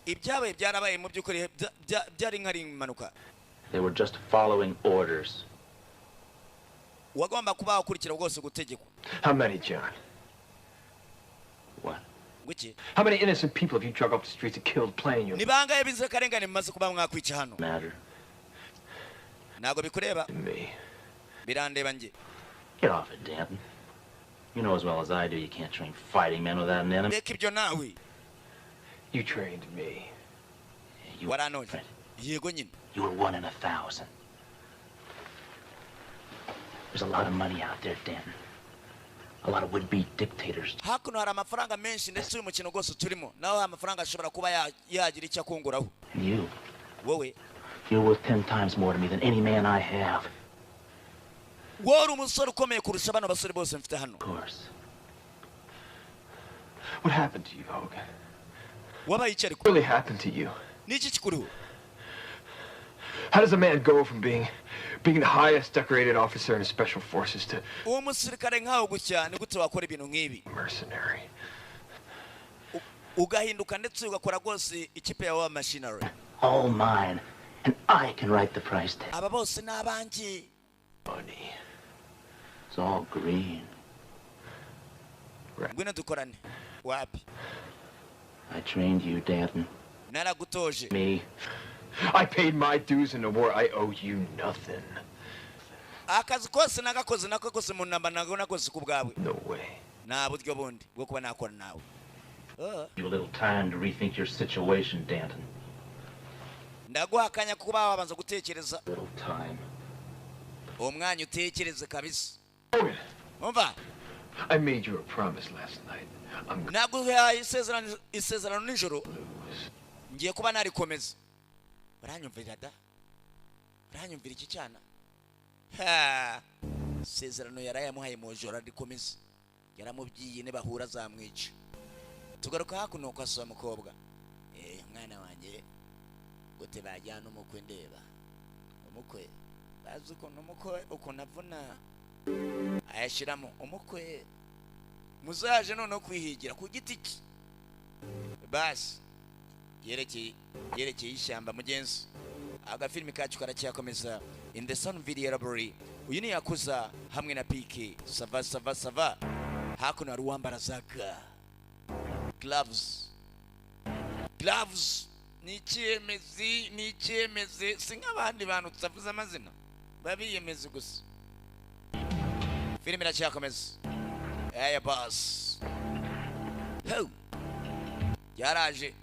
Ibyabaye byarabaye mu byukuri byari nkari impanuka. They were just following orders. Wagomba kuba ukurikira rwose gutegeko. How many, John? What? Wiki. How many innocent people have you drug off the streets and killed playing your... Nibanga yabize karengane maze kuba mwakwica hano. Matter. Nago bikureba. Me. Birandeba nje. Get off it, Danton. You know as well as I do you can't train fighting men without an enemy. Reka ibyo nawe. You trained me. You waranoje. Yego nyine. You were 1 in 1,000. There's a lot of money out there, Danton. A lot of would-be dictators. Hakuno hari amafaranga menshi ndetse uyu mukino gose turimo. Naho amafaranga ashobora kuba yagira icyo akunguraho. And you? Wowe. You're worth 10 times more to me than any man I have. Wowe umusore ukomeye kurusha bano basore bose mfite hano. Of course. What happened to you, Hogan? Wabaye iki ariko? What really happened to you? Niki kikuriho? How does a man go from being the highest decorated officer in the special forces to umusirikare nkaho gutya ni gute wakora ibintu nk'ibi? Mercenary. Ugahinduka ndetse ugakora rwose ikipe yawe machinery. All mine, and I can write the price tag. Aba bose n'abanje. Money. It's all green. Ngwino dukorane. Wapi? I trained you, Danton. Naragutoje. Me. I paid my dues in the war. I owe you nothing. Akazi kose nagakoze nako kose mu namba nakoze ku bwawe. No way. Na buryo bundi bwo kuba nakora nawe. You a little time to rethink your situation, Danton. Ndaguhakanya kuba wabanza gutekereza. Little time. Umwanya utekereze kabisa. Hogan. Umva. I made you a promise last night. Naguhaye isezerano nijoro. Ngiye kuba narikomeza. Uranyumvira da? Uranyumvira iki cyana? Ha! Isezerano yarayamuhaye mu joro arikomeza. Yaramubyiye ne bahura zamwica. Tugaruka hakuno kwa so mukobwa. Mwana wanjye gute bajyana umukwe ndeba. Umukwe bazi ko numukwe ukunavuna. Ayashiramo umukwe muzaje none kwihigira ku giti ki. Bas yerekeye ishyamba mugenzi. Agafilimi kacu karacyakomeza. In the Sun Video Library. Uyu ni yakuza hamwe na PK. Sava. Hakuno ari wambara zaga. Gloves. Ni cyemezi singabandi bantu tutavuze amazina. Babiyemeze gusa. Filimi iracyakomeza. Boss. Ho. Yaraje.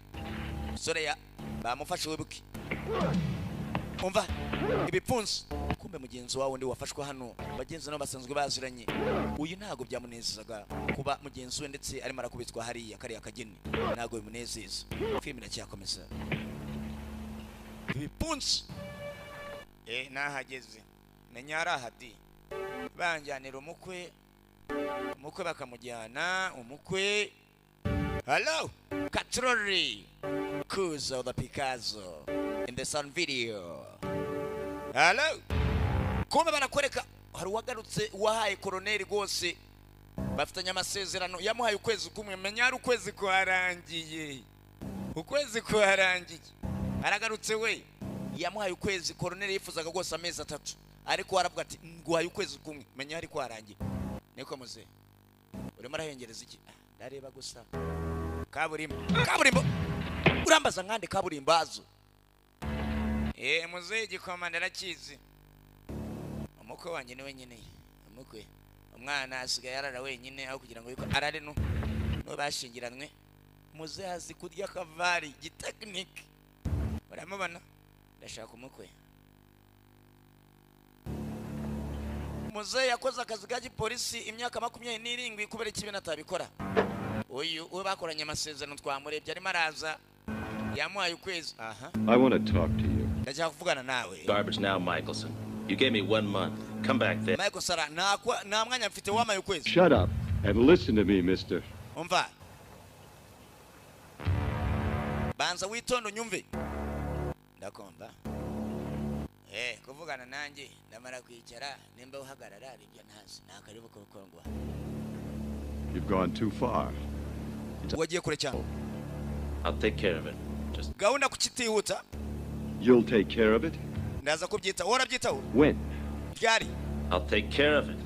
Soreya bamufashe webuki. Umva ibipfunsi. Kumbe mugenzi wawe ndi wafashwe hano. Bagenzi nabo basanzwe baziranye. Uyu ntago byamunezezaga kuba mugenzi we ndetse arimo arakubitwa hariya kari akageni. Ntago bimunezeza. Filimi iracyakomeza. Ibipfunsi. Nahageze. Nanyara hadi. Banjyanira umukwe bakamujyana umukwe. Hello Katrori Kuzo the Picasso in the Sun Video. Hello kumbe barakwereka hari wagarutse wahaye koroneri rwose bafitanye amasezerano yamuhaye ukwezi kumwe menya ari ukwezi kwarangiye ukwezi kwarangiye aragarutse we yamuhaye ukwezi Colonel yifuzaga gose amezi 3 ariko aravuga ati nguhaye ukwezi kumwe menya ari kwarangiye niko muze urimo arahengereza iki ndareba gusa kaburimbo urambaza nkande kaburimbazo muze igikomanda arakizi umukwe wanjye ni wenyine umukwe umwana asigaye arara wenyine aho kugira ngo yuko arare no bashingiranwe muze hazi kurya kavari gitekinike uramubona ndashaka umukwe muze yakoze akazi ka gipolisi imyaka 27 kubera ikibi atabikora uyu bakoranye amasezerano twamurebye arimo araza yamuhaye ukwezi I want to talk to you. ndashaka kuvugana nawe Garbage now, Michelson. You gave me 1 month. Come back then. Michael Sara na mwanya mfite wamaye ukwezi. Shut up and listen to me, mister. Umva. Banza witondo nyumve. Ndakomba. Kuvugana nanjye ndamara kwicara nimba uhagarara aribyo ntazi nakaribu kokongwa. You've gone too far. Wagiye kure cyane. I'll take care of it. Just gahunda kukitihuta. You'll take care of it? Ndaza kubyita warabyitaho. When? Byari. I'll take care of it.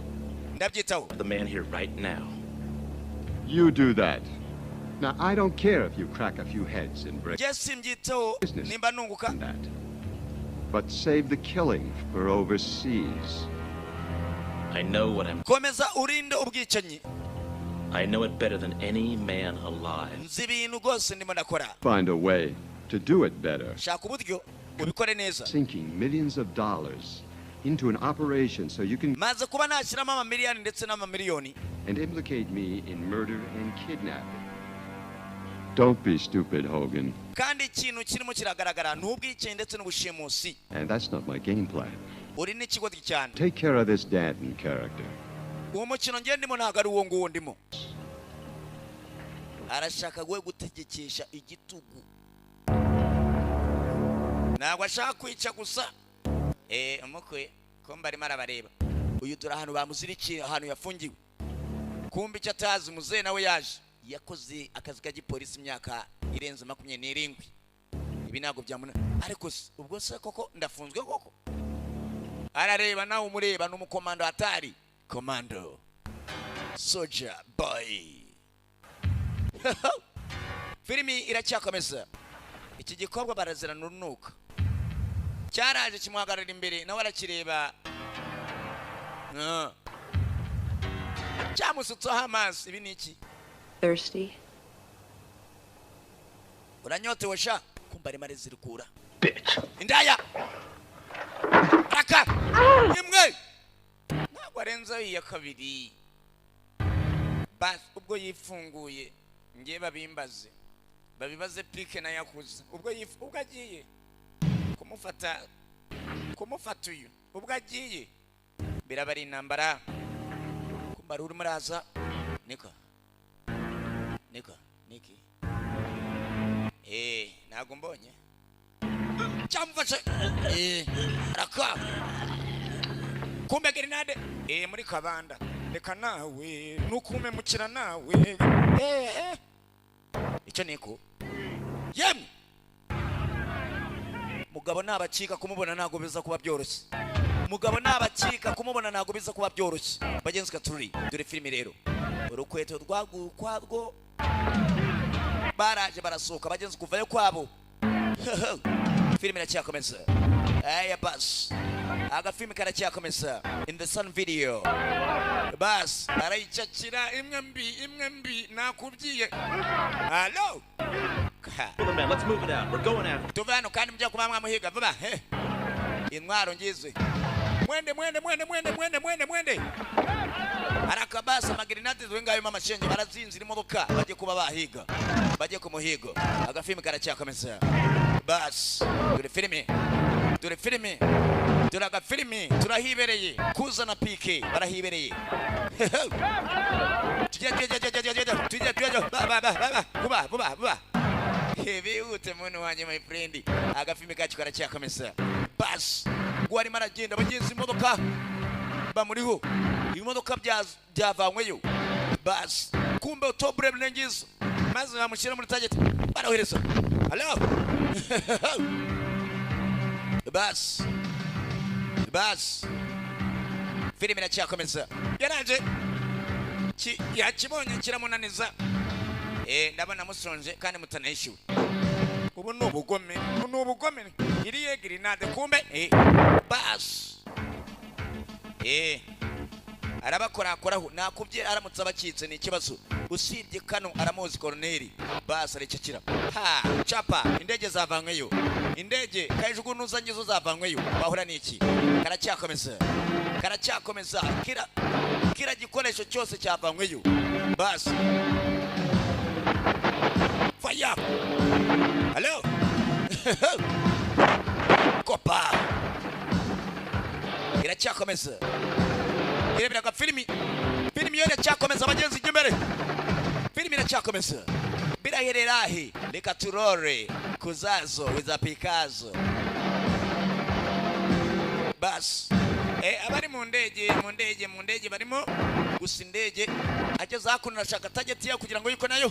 Ndabyitaho. The man here right now. You do that. Now, I don't care if you crack a few heads and break business. Nimba nunguka. But save the killing for overseas. I know what I'm... Komeza urinde ubwicanyi. I know it better than any man alive. Nzi ibintu gose ndimo nakora. Find a way to do it better. Shaka uburyo ubikore neza. Sinking millions of dollars into an operation so you can... Maze kuba nashyiramo amamiliyoni ndetse n'amamiliyoni. And implicate me in murder and kidnapping. Don't be stupid, Hogan. Kandi ikintu kirimo kiragaragara n'ubwicanyi ndetse n'ubushimusi. And that's not my game plan. Uri n'ikigo cyane. Take care of this Danton character. Uwo mukino ngiye ndimo ntago ari uwo nguwo ndimo. Arashaka gwe gutegekesha igitugu. Ntabwo ashaka kwica gusa. Umukwe komba arimo arabareba. Uyu dura ahantu bamuzirikiye ahantu yafungiwe. Kumbi icyo atazi muze nawe yaje. Yakoze akazi ka gipolisi imyaka irenze 27. Ibi ntabwo byamuna. Ariko ubwo se koko ndafunzwe koko. Arareba nawe umureba n'umukomando atari. Commando. Soldier boy. Filimi iracyakomeza. Iki gikobwa barazirana urunuka. Cyaraje kimuhagarara imbere nawe arakireba. Cyamusutseho amazi ibi ni iki? Thirsty. Uranyotewe sha kumba ari marezi rikura. Bitch. Indaya. Raka. Imwe. Ntabwo arenza iya kabiri. Bas ubwo yifunguye ngiye babimbaze. Babibaze pike na yakuza. Ubwo agiye kumufata uyu. Ubwo agiye birabari intambara. Kumba uri muraza. Niki. Ntago mbonye. Cyamfashe. Raka. Kumbe grenade. Muri kabanda. Reka nawe nukume mukira nawe. Icyo niko. Yem. Mugabo nabacika kumubona ntago biza kuba byoroshye. Mugabo nabacika kumubona ntago biza kuba byoroshye. Bagenzi katuri dore filime rero. Urukweto rwagukwadwo baraje barasohoka bagenzi kuvayo kwabo. Filime iracyakomeza. Bas agafilime karacyakomeza in the sun video. Bas arayicakira imwe mbi nakubyiye. Hello. Well, man, let's move it out. We're going after. Tuvano kandi mujya kubamwa muhiga vuba. Intwaro ngizwe. Mwende. Arakabasa magrinate zwengayo mama shenje barazinzira imodoka baje kuba bahiga. Baje ku muhigo. Agafilime karacyakomeza. Bas dore filime agafilime turahibereye kuzana PK barahibereye. Tujya vuba. Hebute muntu wanje my friend. Agafilime kacu karacyakomeza. Bas gwari maragenda bagenzi imodoka bamuriho imodoka byavanyweyo bas kumbe utobure mlengizo maze bamushyira muri target barahereza hello bas filime iracyakomeza yaraje yakibonye kiramunaniza ndabona musonje kandi mutanayishyuwe ubu ni ubugome iriye grenade kumbe bas arabakorakoraho nakubye aramutse abacitse ni ikibazo usibye kano aramuzi koroneri bas arecekira ha chapa indege zavanyweyo indege kajugunuza ngizo zavanyweyo bahura niki karacyakomeza kira gikoresho cyose cyavanyweyo bas fire hello kopa iracyakomeza irebera filimi yo iracyakomeza abagenzi imbere filimi iracyakomeza birahererahe reka turore kuzazo wiza pikazo bas abari mu ndege barimo gusa indege ageze hakuno arashaka target ya kugira ngo yiko nayo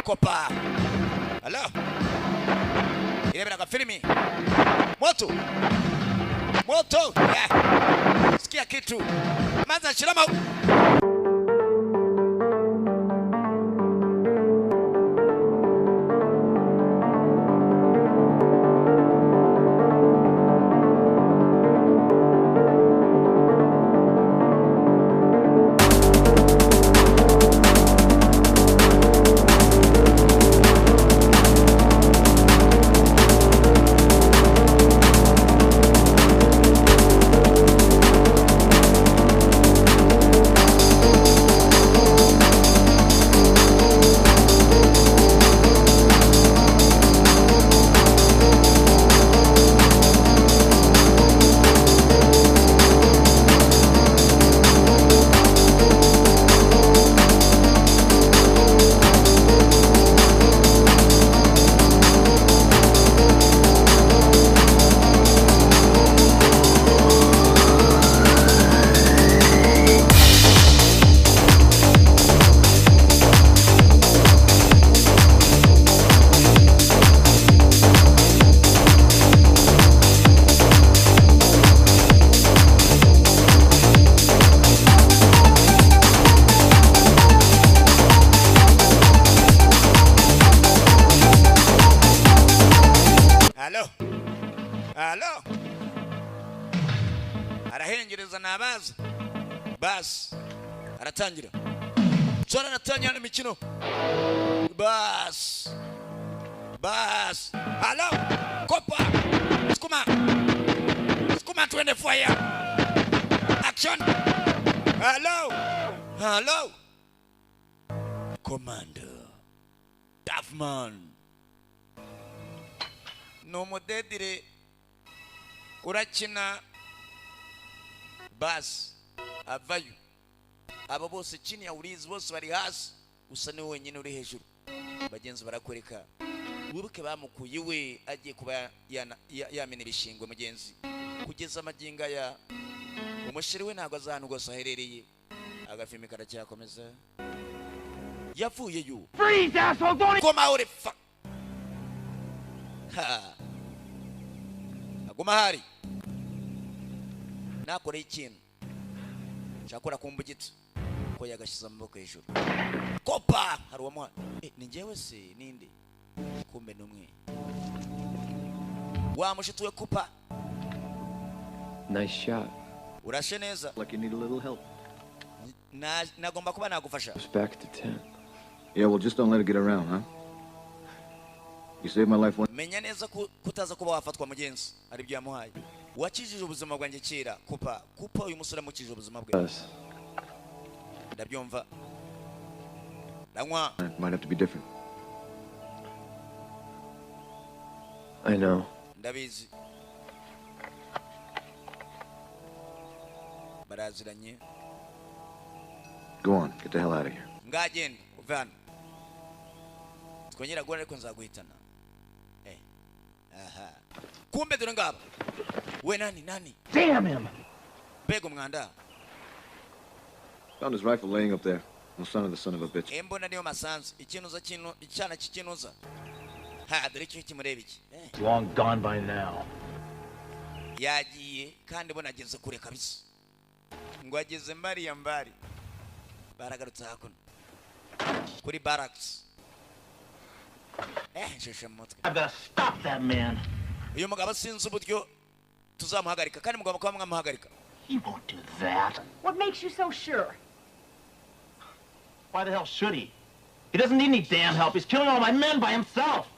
kopa hello irebera filimi moto sikia kitu maza shirama arahengereza nabaza bas aratangira zora aratangira imikino bas hello kopa skuma twende fire action hello commander Duffman no modedire urakina bas avayo abo bose chini ya ulinzi bose bari hasi usa ni wenyine uri hejuru bagenzi barakoreka wibuke bamukuye we agiye kuba yamena ibishingwe mugenzi kugeza amaginga ya umushiri we ntago azahanu gose aherereye agafimi karacyakomeza yavuye yo freeze asshole don't come out fuck ha aguma hari nakore ikintu cyakora kumbugitse ko yagashiza amaboko hejuru kopa hari uwa ni njyewe se ninde kumbe numwe wa mushituwe kopa nice shot urashe neza like you need a little help nagomba kuba nagufasha back to 10 yeah well just don't let it get around huh you saved my life one menya neza kutaza kuba wafatwa mugenzi ari byo yamuhaye wakijije ubuzima bwanjye kera kupa uyu musore mukije ubuzima bwe ndabyumva Langwa might have to be different I know ndabizi baraziranye go on get the hell out of here ngagenda uvana twongera gora ariko nzaguhitana aha kumbe dore ngaba we nani damn him bego mwanda found his rifle laying up there No son of the son of a bitch. Embona niyo masanzu. Ikinuza kino icyana kikinuza. Ha, dore cyo kimureba iki. Long gone by now. Yagiye kandi bona ageze kure kabisa. Ngo ageze mbari. Baragarutse hakuno. Kuri barracks. Sheshe mutwe. I better stop that man. Uyu mugabo sinzi uburyo tuzamuhagarika kandi mugabo kwa mwamuhagarika. He won't do that. What makes you so sure? Why the hell should he? He doesn't need any damn help. He's killing all my men by himself.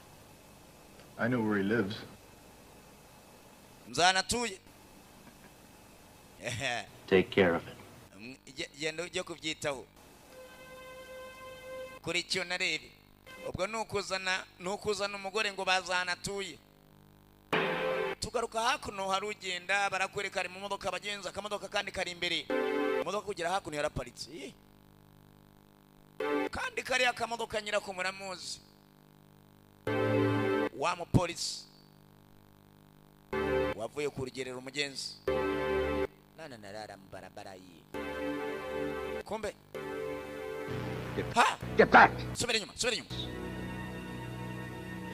I know where he lives. Mzanatuye. Take care of it. Yendo ujye kubyitaho. Kuri cyo narebe. Ubwo nukuzana umugore ngo bazanatuye. Tugaruka hakuno harugenda barakwereka ari mu modoka bagenza akamodoka kandi kari imbere. Imodoka kugera hakuno yaraparitse. Kandi kari akamodoka nyirako muramuzi. Wa mupolisi wavuye kurugerera umugenzi. Nana narara mu barabara yi. Kumbe. Get back. Subira inyuma.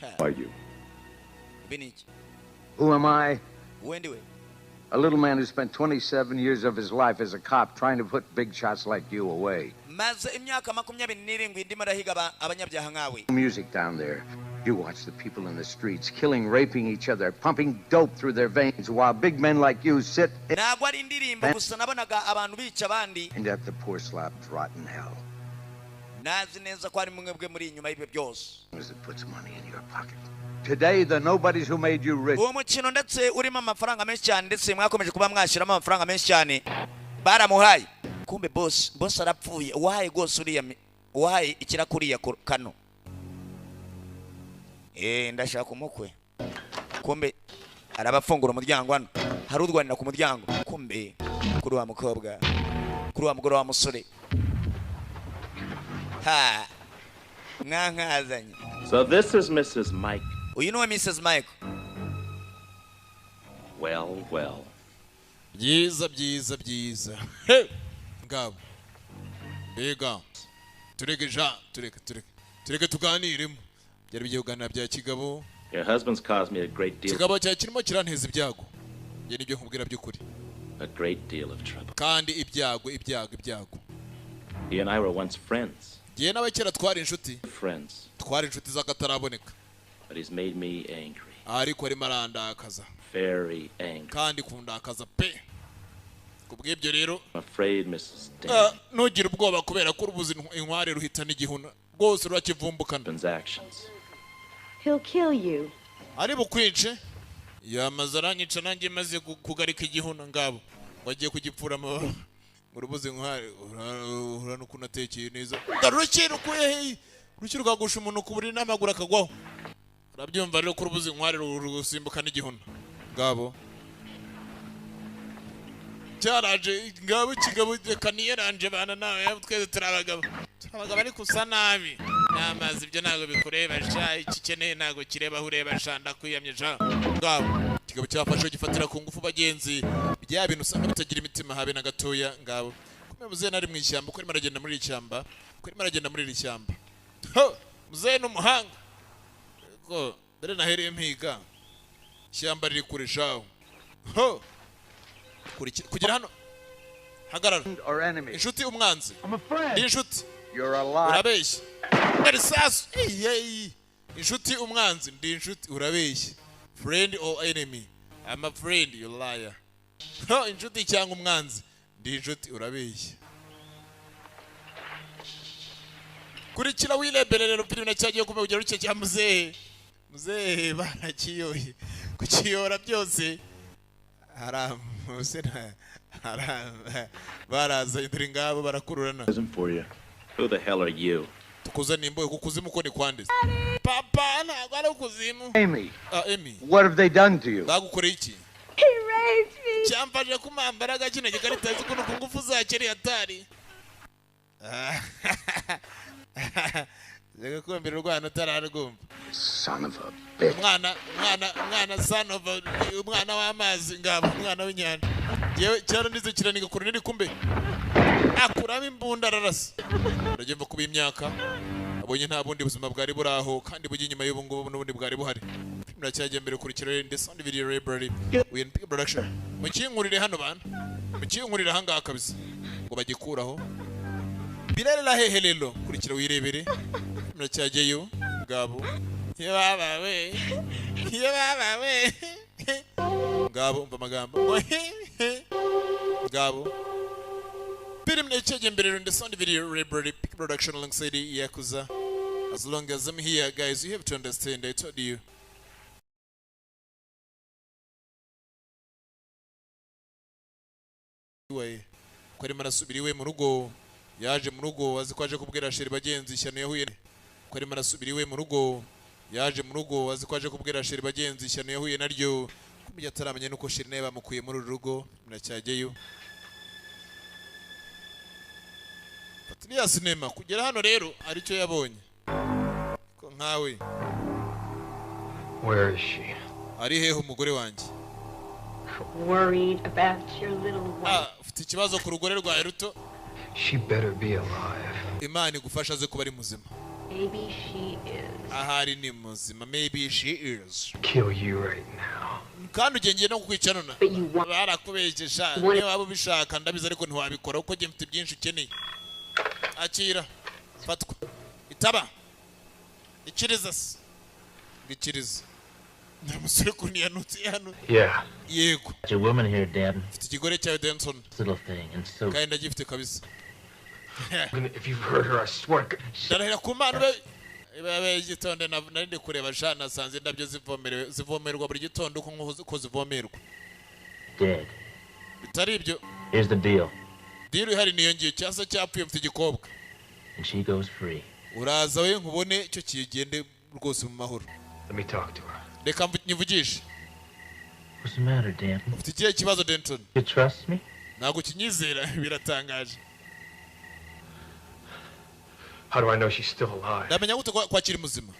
Who are you? Biniki. Who am I? Wendiwe. A little man who spent 27 years of his life as a cop trying to put big shots like you away. Maze imyaka 27 ndimo rahiga abanyabyaha nkawe. Music down there. You watch the people in the streets killing, raping each other, pumping dope through their veins while big men like you sit and at the poor slob's rotten hell. As it puts money in your pocket. Today, the nobodies who made you rich. Kumbe boss arapfuye. Wahaye gose uriya wahaye ikirakuriya kano. Ndashaka umukwe. Kumbe arabafungura umuryango hano. Hari udwanira ku muryango. Kumbe kuri wa mukobwa. Kuri wa mugore wa musore. Ha. Mwankazanye. So this is Mrs. Mike. You know Mrs. Mike? Well. Byiza. Hey. Ngabo. Bega. Tureke tuganiremo. Byari bigiye kuganira bya kigabo. Your husband's caused me a great deal. Kigabo cyakirimo kiranteza ibyago. Ye nibyo nkubwira by'ukuri. A great deal of trouble. Kandi ibyago. He and I were once friends. Ye n'abakera twari inshuti. Friends. Twari inshuti z'akataraboneka. But he's made me angry. Ariko arimo arandakaza. Very angry. Kandi kundakaza pe. Kubw'ibyo rero. I'm afraid Mrs. Dan. Nugira ubwoba kubera ko urubuzi inkware ruhita n'igihuna. Rwose rurakivumbukana. Transactions. He'll kill you. Ari bukwice. Yamaze aranyica nanjye maze kugarika igihuna ngabo. Wagiye kugipfura mu rubuzi inkware. Urano kunatekeye neza. Rukiri rwagusha umuntu kuburi n'amaguru akagwaho. Urabyumva rero ko urubuzi inkware rusimbuka n'igihuna. Ngabo. Cyaraje ngabo kigabo kaniyeranje bana nawe twese turabagabo ari kusa nabi namazi ibyo nago bikureba sha ikikeneye nago kireba ureba shanda kwiyamye sha ngabo kigabo cyafashe gifatira ku ngufu bagenzi bya bintu usanga bitagira imitima habe na gatoya ngabo kumwe muze nari mu ishyamba ko maragenda muri ishyamba ho muze n'umuhanga ko dore nahereye mpiga ishyamba riri kurishaho ho kugira hano hagarara inshuti umwanzi ndi inshuti urabeshya erisasu inshuti umwanzi ndi inshuti urabeshya friend or enemy I'm a friend you liar inshuti cyangwa umwanzi ndi inshuti urabeshya kurikira wireberera filime cyagiye kumenya ugera ucye cya muzehe barakiyoye kukiyora byose baraza indiri ngabo barakururana. Who the hell are you? Tukuzana imboye kukuzimu ko ni kwande. Papa ntabwo ari kuzimu. Amy. Amy. What have they done to you? Bagukoreye iki? He raped me. Cyamfaje kumambaraga kino gikarita zikuno ku ngufu za keri atari. Zega kwembera urwana utararugumva. Son of a bitch. Mwana son of a umwana w'amazi ngabo umwana w'inyanja. Yewe cyaro ndize kiraniga kuruniri kumbe. akuramo imbunda ararasa uragenda kuba imyaka abonye nta bundi buzima bwari buraho kandi bugiye inyuma y'ubu ngubu n'ubundi bwari buhari muracyajya mbere kurikira the sound video library with production mukinkurire hano bana mukinkurire hanga kabisa ngo bagikuraho birarela hehe lelo kurikira wirebere muracyajyeyo ngabo yebaba we ngabo umva amagambo ngabo film nacyajya mbere in the sound video library production alongside Yakuza. As long as I'm here, guys, you have to understand. I told you. Kwari marasubiriwe mu rugo yaje mu rugo azi ko aje kubwira sheri bagenzi ishyano yahuye kwari marasubiriwe mu rugo yaje mu rugo azi ko aje kubwira sheri bagenzi ishyano yahuye naryo kumenya taramenya nuko sheri naye bamukuye muri rugo muracyajyeyo Patria Cinema kugera hano rero ari cyo yabonye ko nkawe Where is she? Ari hehe umugore wanjye Worried about your little wife. Ufite ikibazo ku rugore rwa Ruto She better be alive. Imana igufasha ze kuba ari muzima Maybe she is. Ahari ni muzima maybe she is Kill you right now. kandi ugengiye no kukwica nona barakubeshyesha niyo waba ubishaka ndabizi ariko ntiwabikora uko mfite byinshi ukeneye akira fatwa itaba ikiriza gikiriza namusore kuniyanutse hano Yeah. yego There's a woman here, Dad. mfite ikigore cyawe Denson Little thing, and so. kandi ndagifite kabisa If you've heard her, I swear. Darahira ku mana be igitonde narinde kureba jana sanze ndabyo zivomerwa buri gitondo ko zivomerwa Dead. bitari ibyo Here's the deal. Deal ihari niyo ngiye cyasa cyapfuye mfite igikobwa And she goes free. uraza we nkubone icyo kigende rwose mu mahoro Let me talk to her. reka nyivugishe What's the matter, Dan? ufite ikihe kibazo Denton You trust me? ntabwo kinyizera biratangaje How do I know she's still alive? ndamenya gute ko akiri muzima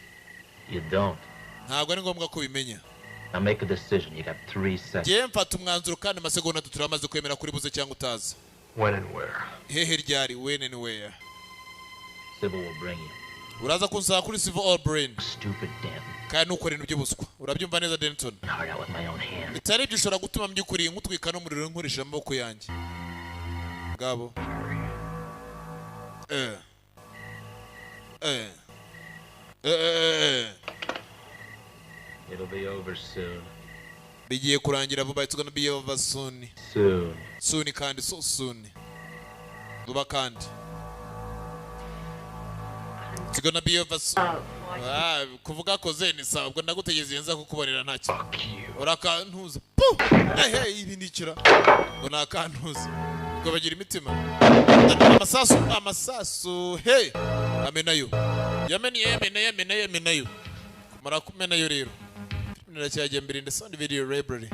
You don't. ntabwo ari ngombwa ko bimenya Now make a decision. You got 3 seconds. ngiye mfata umwanzuro kandi amasegonda turamaze kwemera kuri buze cyangwa utaza When and where? hehe ryari when and where Sybil will bring you. uraza kunsaba kuri Civil All Brain Stupid Dan. kandi nukora ibintu by'ubuswa urabyumva neza Denton Hard out with my own hand. bitari ibyo ushobora gutuma mbyukuri nkutwika n'umuriro nkoresha amaboko yanjye ngabo It'll be over soon. bigiye kurangira vuba it's gonna be over soon Soon. soon kandi so soon vuba kandi it's gonna be over soon kuvuga ko zeni sawa ubwo ndagutegeza yenza kukubonera ntacyo urakantuza ibi nikira ngo nakantuza ngo bagira imitima amasasu hey amenayo yamenayo kumara kumenayo rero niracyajya mbere in the sound video library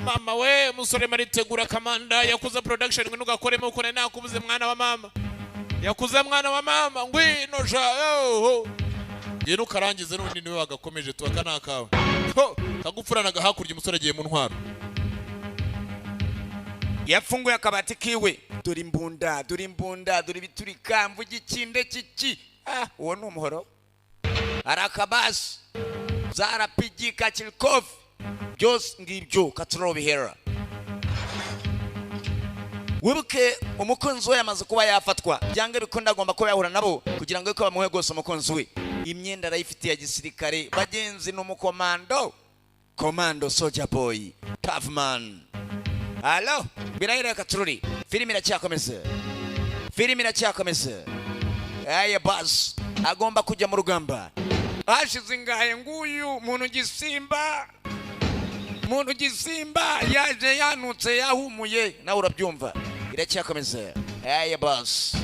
mama we musore maritegura kamanda yakuza production ngo nugakoremo uko nakubuze mwana wa mama yakuza mwana wa mama ngwino yo yeno karangize n'undi niwe wagakomeje tuwaka nakawe kagupfuranaga hakurya umusore agiye mu ntwaro yafunguye akabati kiwe dore imbunda dore biturika mvuga ikinde kiki uwo ni umuhoro arakabasi zarapigi kachilkov byose ngibyo katuro bihera wibuke umukunzi we yamaze kuba yafatwa byanga bikunda agomba kuba yahura nabo kugira ngo bamuhe gose umukunzi we imyenda arayifitiye ya gisirikare bagenzi n'umukomando komando soldier boy tough man Hello birahera katururi filimi iracyakomeza aya bas agomba kujya mu rugamba hashize ingahe nguyu muntu gisimba yaje yanutse yahumuye nawe urabyumva iracyakomeza aya bas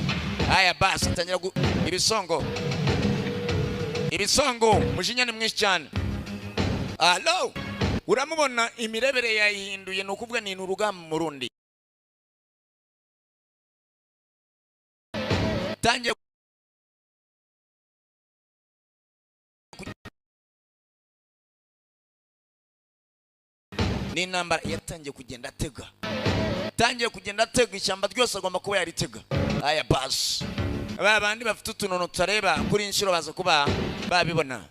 atangira ibisongo mujinya ni mwinshi cyane Hello uramubona imirebere yahinduye nukuvuga ni urugamba mu rundi tangiye ni namba yatangiye kugenda atega yatangiye kugenda atega ishyamba ryose agomba kuba yaritega. Aya basi abandi bafite utunono tutareba kuri inshuro baza kuba babibona.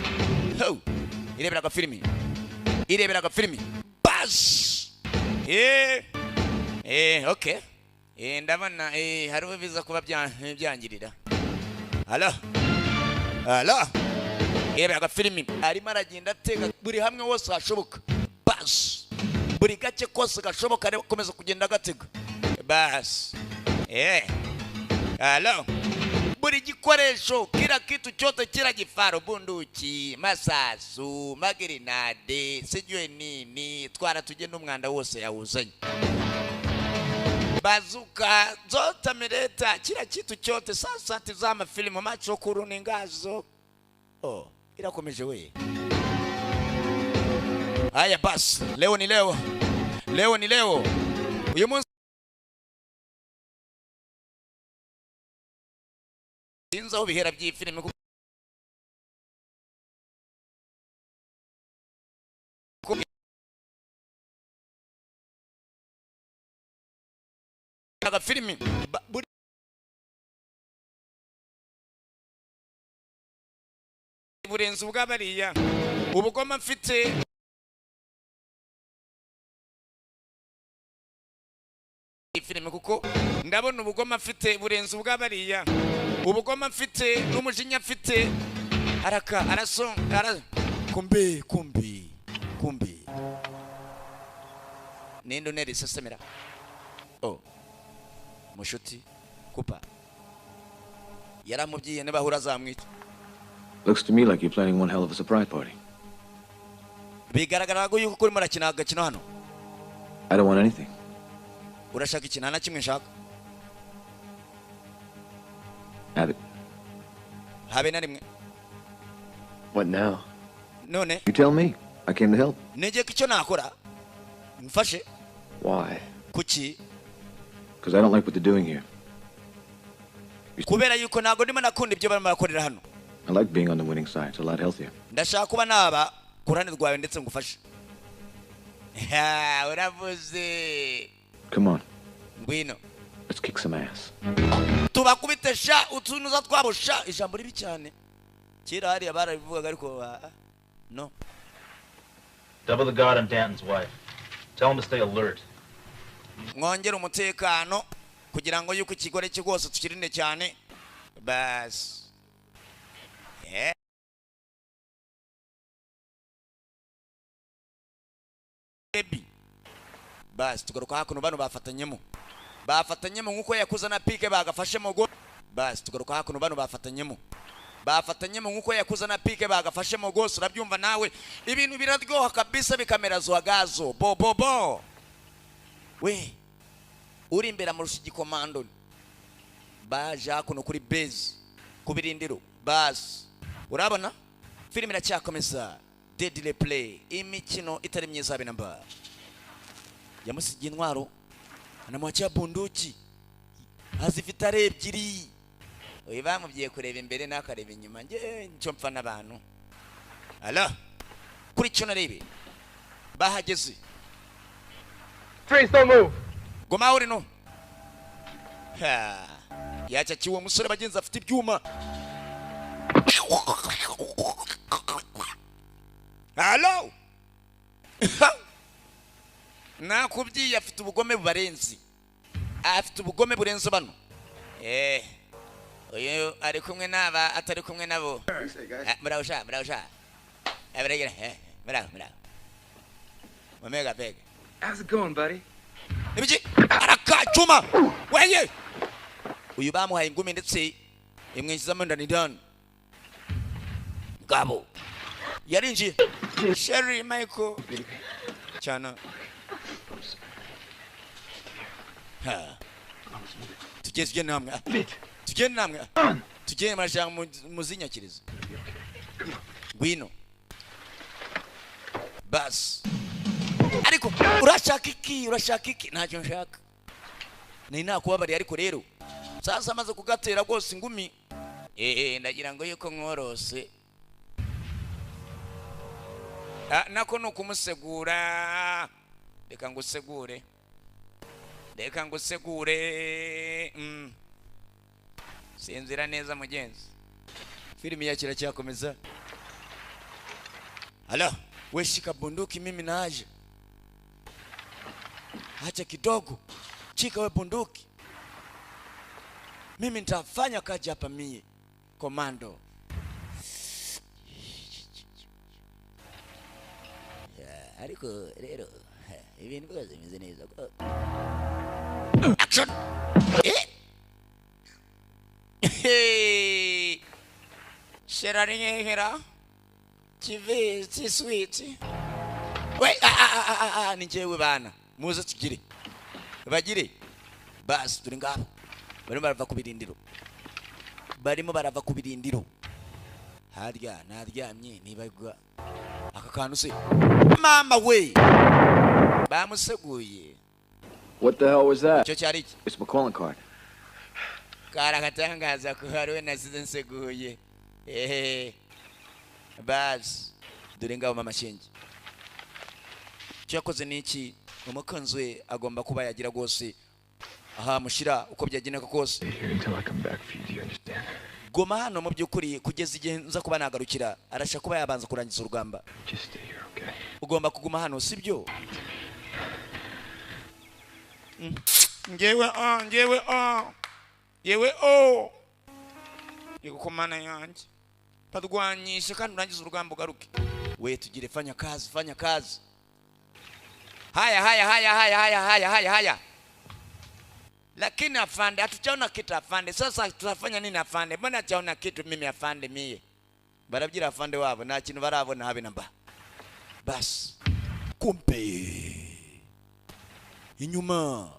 Ireberaga filimi basi. Okay. Ndabona hari ubiza kuba byangirira. Halo. Ireberaga filimi arimo aragenda atega buri hamwe hose hashoboka. Basi buri gace kose gashoboka ari komeza kugenda gatega. Basi halo. Buri gikoresho kila kitu chote kila gifaro, bunduki, masasu, magrinade, sijue nini, twara tugenda umwanda wose yawuzanye. Bazuka zote ameleta kila kitu chote. Sasa tizama filmu macho kuruni ngazo. Irakomeje we. Haya basi, leo ni leo. Uyu munsi sinza ubihera by'ifilime aga filimi burenze ubwabariya ubugoma mfite filime kuko ndabona ubugoma mfite burenze ubwabariya ubugoma mfite n'umujinya mfite kumbi nendo neri sesemera mushuti kupa yaramubyiye ne bahura zamwita. Looks to me like you're planning one hell of a surprise party. Bigaragara ko yuko kurimo rakina agakino hano. I don't want anything. Urashaka ikintu na kimwe nshaka? Habe na rimwe. What now? None. You tell me. I came to help. Neje kicho nakora. Mfashe. Why? Kuki? Because I don't like what they're doing here. Kubera yuko nago ndimo nakunda ibyo barimo barakorera hano. I like being on the winning side. It's a lot healthier. Ndashaka kuba naba kurane rwawe ndetse ngufashe. Uravuze. Come on. Ngwino. Let's kick some ass. Tubakubite sha utunuza twabosha ijambo ribi cyane. Kira hari abarabivuga ariko no. Double the guard on Danton's wife. Tell him to stay alert. Mwongera umutekano kugira ngo yuko ikigore cyose tukirinde cyane. Bas. Baby. Bas tugaruka hakuno bano bafatanyemo nkuko yakuza na pike bagafashe mogo. Bas tugaruka hakuno bano bafatanyemo nkuko yakuza na pike bagafashe mogo. Urabyumva nawe ibintu biradyoha kabisa bikamera zo agazo bo we uri imbere mu rushigikomando baje hakuno kuri base kubirindiro. Bas urabona filime iracyakomeza deadly play imikino itari myiza binamba yamusigiye intwaro anamwachia bunduki azifite are ebyiri. Oye bamubyiye kureba imbere nakareba inyuma nje ncyo mpfa nabantu. Ala kuri cyo narebe bahageze. Freeze, don't move. Goma uri no. Yacha kiwo musore bagenza afite ibyuma. Hello. Nakubyiye afite ubugome bubarenzi. Afite ubugome burenze bano. Oyo ari kumwe naba atari kumwe nabo. Murausha. Abrega. Mura. Omega beg. How's it going, buddy? Ibiki arakacuma. Weye. Uyu bamuhaye ingumi ndetse imwishyizamo ndani dan. Gabo. Yarinji. Sherry Michael. Chana. Tugeze namwe. Tugende marashanga muzinyakiriza. Gwino. Bas. Ariko urashaka iki ntacyo nshaka. Ni nakubabari ariko rero. Sasa amaze kugatera gose ingumi. Ndagira ngo yuko nkorose. Nako nukumusegura. Reka ngusegure. reka ngusegure sinzira neza mugenzi filimi yakira cyakomeza hala we shika bunduki mimi naje acha kidogo chika we bunduki mimi nitafanya kazi hapa mie komando ariko rero ibintu bibaze bimeze neza action Sheraringera TV sweet we ni jewe bana muze tugire bagire bas turi ngabo barimo barava ku birindiro harya naryamye nibagwa aka kantu se mama we bamuseguye. What the hell was that? Cyo cyari It's my calling card. Karagatangaza ko hariwe nasize nseguye bas dore ngabo mama shinge cyakoze niki umukanzwe agomba kuba yagira gose aha mushira uko byageneka kose goma hano mu byukuri kugeza igihe nza kuba nagarukira arasha kuba yabanza kurangiza urugamba ugomba kuguma hano sibyo ngewe yigukomana yanjye padwanyisha kandi urangiza urugamba ugaruke we tugire fanya kazi haya lakini afande hatuchaona kitu afande sasa tutafanya nini afande mbona hachaona kitu mimi afande mie barabyira afande wabo nta kintu barabona habe namba bas kumpe inyuma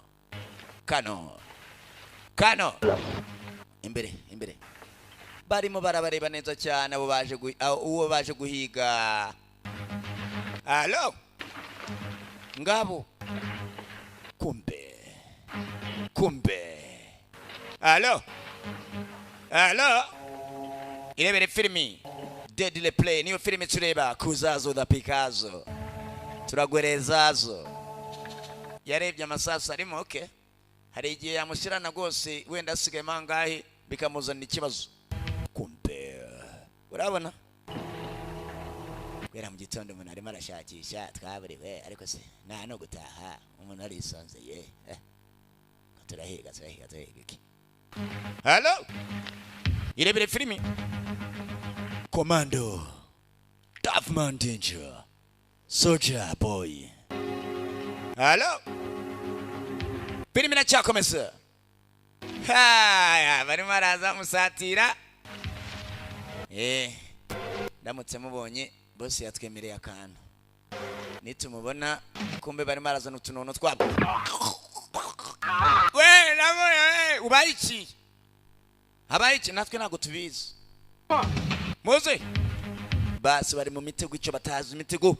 kano imbere barimo barabareba neza cyane abo baje guhiga alo ngabo kumbe alo irebere filimi Deadly Play niyo filimi tureba kuzazo da Picasso turagwerezazo yarebye amasasu arimo okay hari igihe yamushyirana rwose wenda asigaye mangahe bikamuzana ikibazo kumbe urabona kwera mu gitondo umuntu arimo arashakisha twaburiwe ariko se nta no gutaha umuntu arisonzeye turahiga iki halo irebere filimi Commando Tough Man Danger Soldier Boy halo filimi nacyakomeza barimo araza musatira ndamutse mubonye boss yatwemereye akantu nitumubona kumbe barimo arazana utunono twabo we nabonye ubayiki habayiki natwe ntago tubizi muze basi bari mu mitego icyo batazi imitego